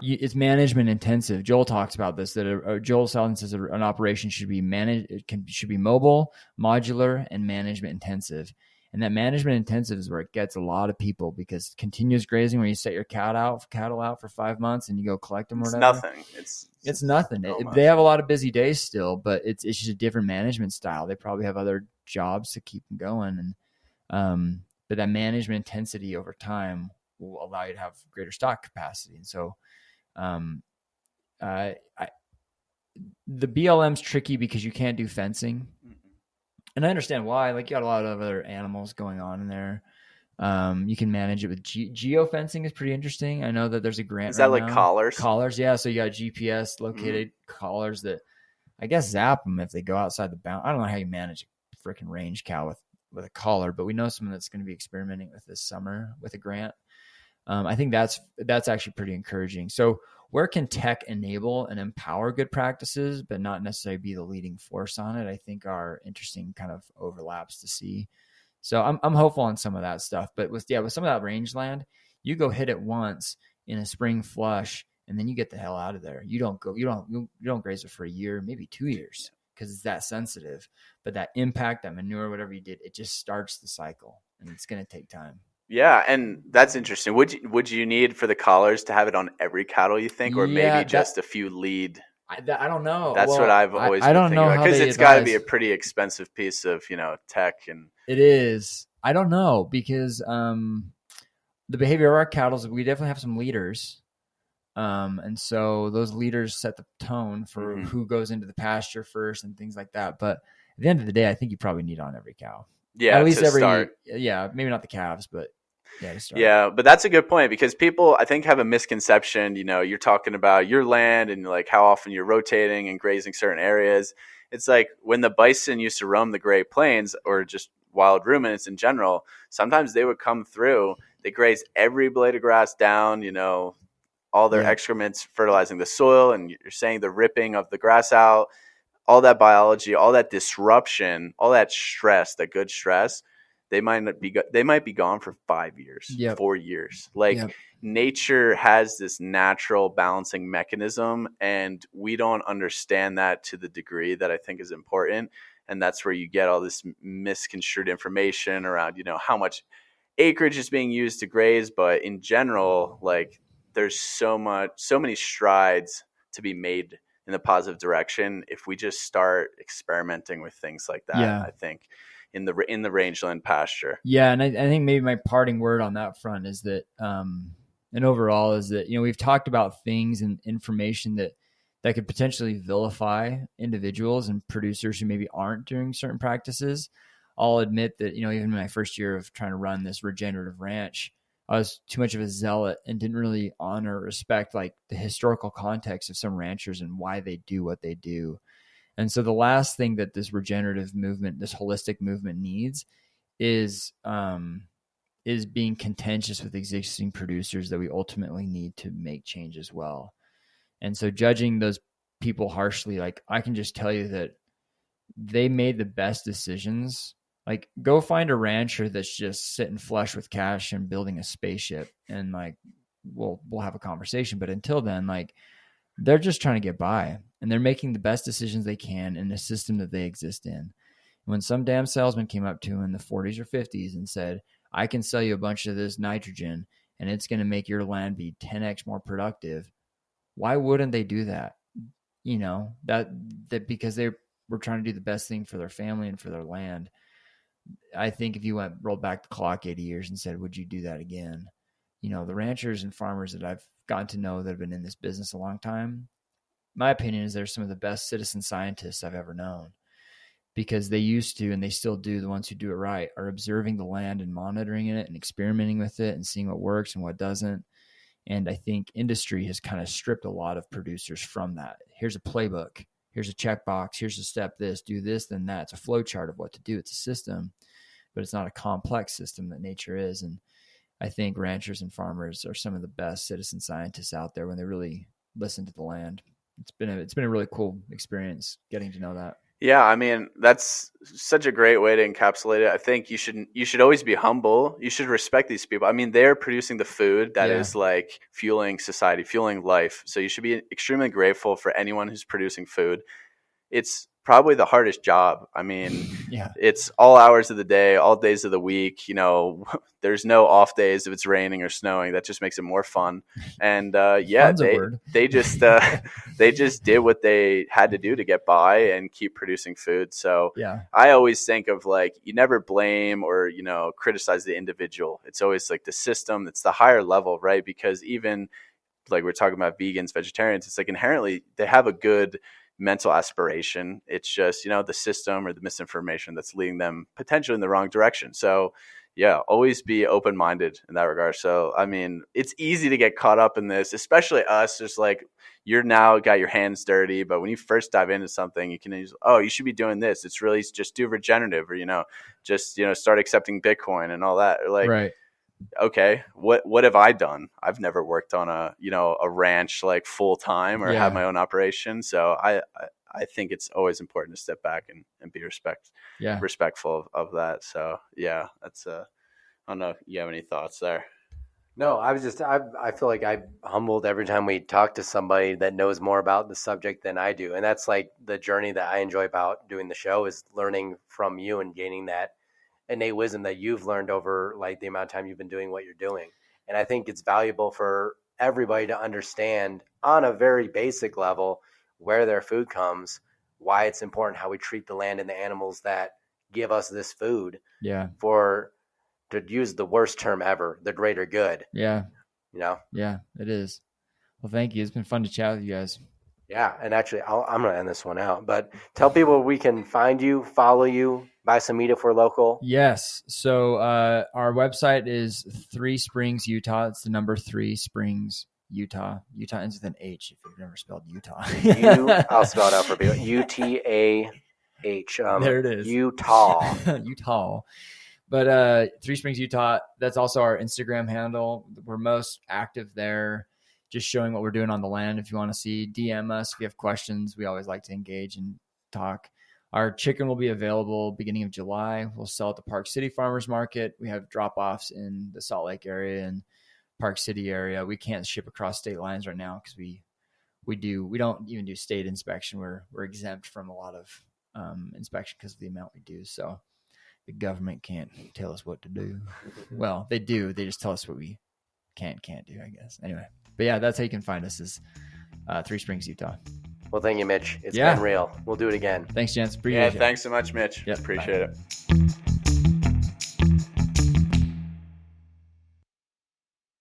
It's management intensive. Joel talks about this, that Joel Selden says an operation should be managed. Should be mobile, modular, and management intensive. And that management intensive is where it gets a lot of people, because continuous grazing, where you set your cattle out for 5 months and you go collect them or whatever. It's nothing. They have a lot of busy days still, but it's just a different management style. They probably have other jobs to keep them going. And but that management intensity over time will allow you to have greater stock capacity. And so the BLM's tricky because you can't do fencing. And I understand why. Like, you got a lot of other animals going on in there. You can manage it with geofencing is pretty interesting. I know that there's a grant. Is that like collars? Collars, yeah. So you got GPS located collars that I guess zap them if they go outside the bound. I don't know how you manage a freaking range cow with a collar, but we know someone that's going to be experimenting with this summer with a grant. I think that's actually pretty encouraging. So where can tech enable and empower good practices, but not necessarily be the leading force on it, I think are interesting kind of overlaps to see. So I'm hopeful on some of that stuff. But with some of that rangeland, you go hit it once in a spring flush, and then you get the hell out of there. You don't graze it for a year, maybe 2 years, because it's that sensitive. But that impact, that manure, whatever you did, it just starts the cycle, and it's going to take time. Yeah, and that's interesting. Would you need for the collars to have it on every cattle, you think, or maybe just a few lead I don't know. That's what I've always I been don't thinking know about, how because they it's got to be advise. a pretty expensive piece of, tech. And It is. I don't know because the behavior of our cattle is we definitely have some leaders. And so those leaders set the tone for who goes into the pasture first and things like that. But at the end of the day, I think you probably need on every cow. yeah, At least to start. maybe not the calves, but yeah, to start. Yeah, but that's a good point, because people, I think, have a misconception. You're talking about your land and like how often you're rotating and grazing certain areas. It's like when the bison used to roam the Great Plains, or just wild ruminants in general, sometimes they would come through, they graze every blade of grass down, all their excrements fertilizing the soil, and you're saying the ripping of the grass out, all that biology, all that disruption, all that stress, that good stress, they might be gone for 5 years, Yep. 4 years. Like, Yep. nature has this natural balancing mechanism, and we don't understand that to the degree that I think is important. And that's where you get all this misconstrued information around, how much acreage is being used to graze. But in general, like, there's so many strides to be made in the positive direction if we just start experimenting with things like that. Yeah. I think in the rangeland pasture. Yeah, and I think maybe my parting word on that front is that, and overall is that, we've talked about things and information that could potentially vilify individuals and producers who maybe aren't doing certain practices. I'll admit that, even in my first year of trying to run this regenerative ranch, I was too much of a zealot and didn't really honor or respect like the historical context of some ranchers and why they do what they do. And so the last thing that this regenerative movement, this holistic movement needs is being contentious with existing producers that we ultimately need to make change as well. And so judging those people harshly, like I can just tell you that they made the best decisions. Like, go find a rancher that's just sitting flush with cash and building a spaceship, and like we'll have a conversation. But until then, like, they're just trying to get by, and they're making the best decisions they can in the system that they exist in. When some damn salesman came up to him in the 40s or 50s and said, I can sell you a bunch of this nitrogen and it's going to make your land be 10x more productive, why wouldn't they do that? That because they were trying to do the best thing for their family and for their land. I think if you rolled back the clock 80 years and said, would you do that again? The ranchers and farmers that I've gotten to know that have been in this business a long time, my opinion is they're some of the best citizen scientists I've ever known, because they used to, and they still do, the ones who do it right, are observing the land and monitoring it and experimenting with it and seeing what works and what doesn't. And I think industry has kind of stripped a lot of producers from that. Here's a playbook. Here's a checkbox. Here's a step this, do this, then that. It's a flow chart of what to do. It's a system, but it's not a complex system that nature is. And I think ranchers and farmers are some of the best citizen scientists out there when they really listen to the land. It's been a really cool experience getting to know that. Yeah, I mean, that's such a great way to encapsulate it. I think you should always be humble. You should respect these people. I mean, they're producing the food that is like fueling society, fueling life. So you should be extremely grateful for anyone who's producing food. It's probably the hardest job. I mean, it's all hours of the day, all days of the week. There's no off days if it's raining or snowing. That just makes it more fun. And they just did what they had to do to get by and keep producing food. So I always think of, like, you never blame or criticize the individual. It's always like the system. It's the higher level, right? Because even like we're talking about vegans, vegetarians, it's like inherently they have a good mental aspiration. It's just, the system or the misinformation that's leading them potentially in the wrong direction. So always be open-minded in that regard. So, I mean, it's easy to get caught up in this, especially us. Just like, you're now got your hands dirty, but when you first dive into something, you can use, you should be doing this. It's really just do regenerative, or, just, start accepting Bitcoin and all that. Or like, right. Okay, what have I done? I've never worked on a ranch like full time or have my own operation. So I think it's always important to step back and be respectful of that. So that's I don't know if you have any thoughts there. No, I feel like I'm humbled every time we talk to somebody that knows more about the subject than I do. And that's like the journey that I enjoy about doing the show, is learning from you and gaining that innate wisdom that you've learned over like the amount of time you've been doing what you're doing. And I think it's valuable for everybody to understand on a very basic level where their food comes, why it's important how we treat the land and the animals that give us this food. Yeah. To use the worst term ever, the greater good. Yeah. You know? Yeah, it is. Well, thank you. It's been fun to chat with you guys. Yeah, and actually, I'm going to end this one out. But tell people we can find you, follow you, buy some meat if we're local. Yes. So our website is 3 Springs, Utah. It's the number 3 Springs, Utah. Utah ends with an H if you've never spelled Utah. I'll spell it out for people. UTAH. There it is. Utah. Utah. But 3 Springs, Utah, that's also our Instagram handle. We're most active there, just showing what we're doing on the land. If you want to see, DM us if you have questions. We always like to engage and talk. Our chicken will be available beginning of July. We'll sell at the Park City Farmers Market. We have drop-offs in the Salt Lake area and Park City area. We can't ship across state lines right now because we don't even do state inspection. We're exempt from a lot of inspection because of the amount we do. So the government can't tell us what to do. Well, they do. They just tell us what we can't do, I guess. Anyway, but yeah, that's how you can find us is 3 Springs, Utah. Well, thank you, Mitch. It's been real. We'll do it again. Thanks, gents. Appreciate it. Thanks so much, Mitch. Yep. Appreciate Bye. it.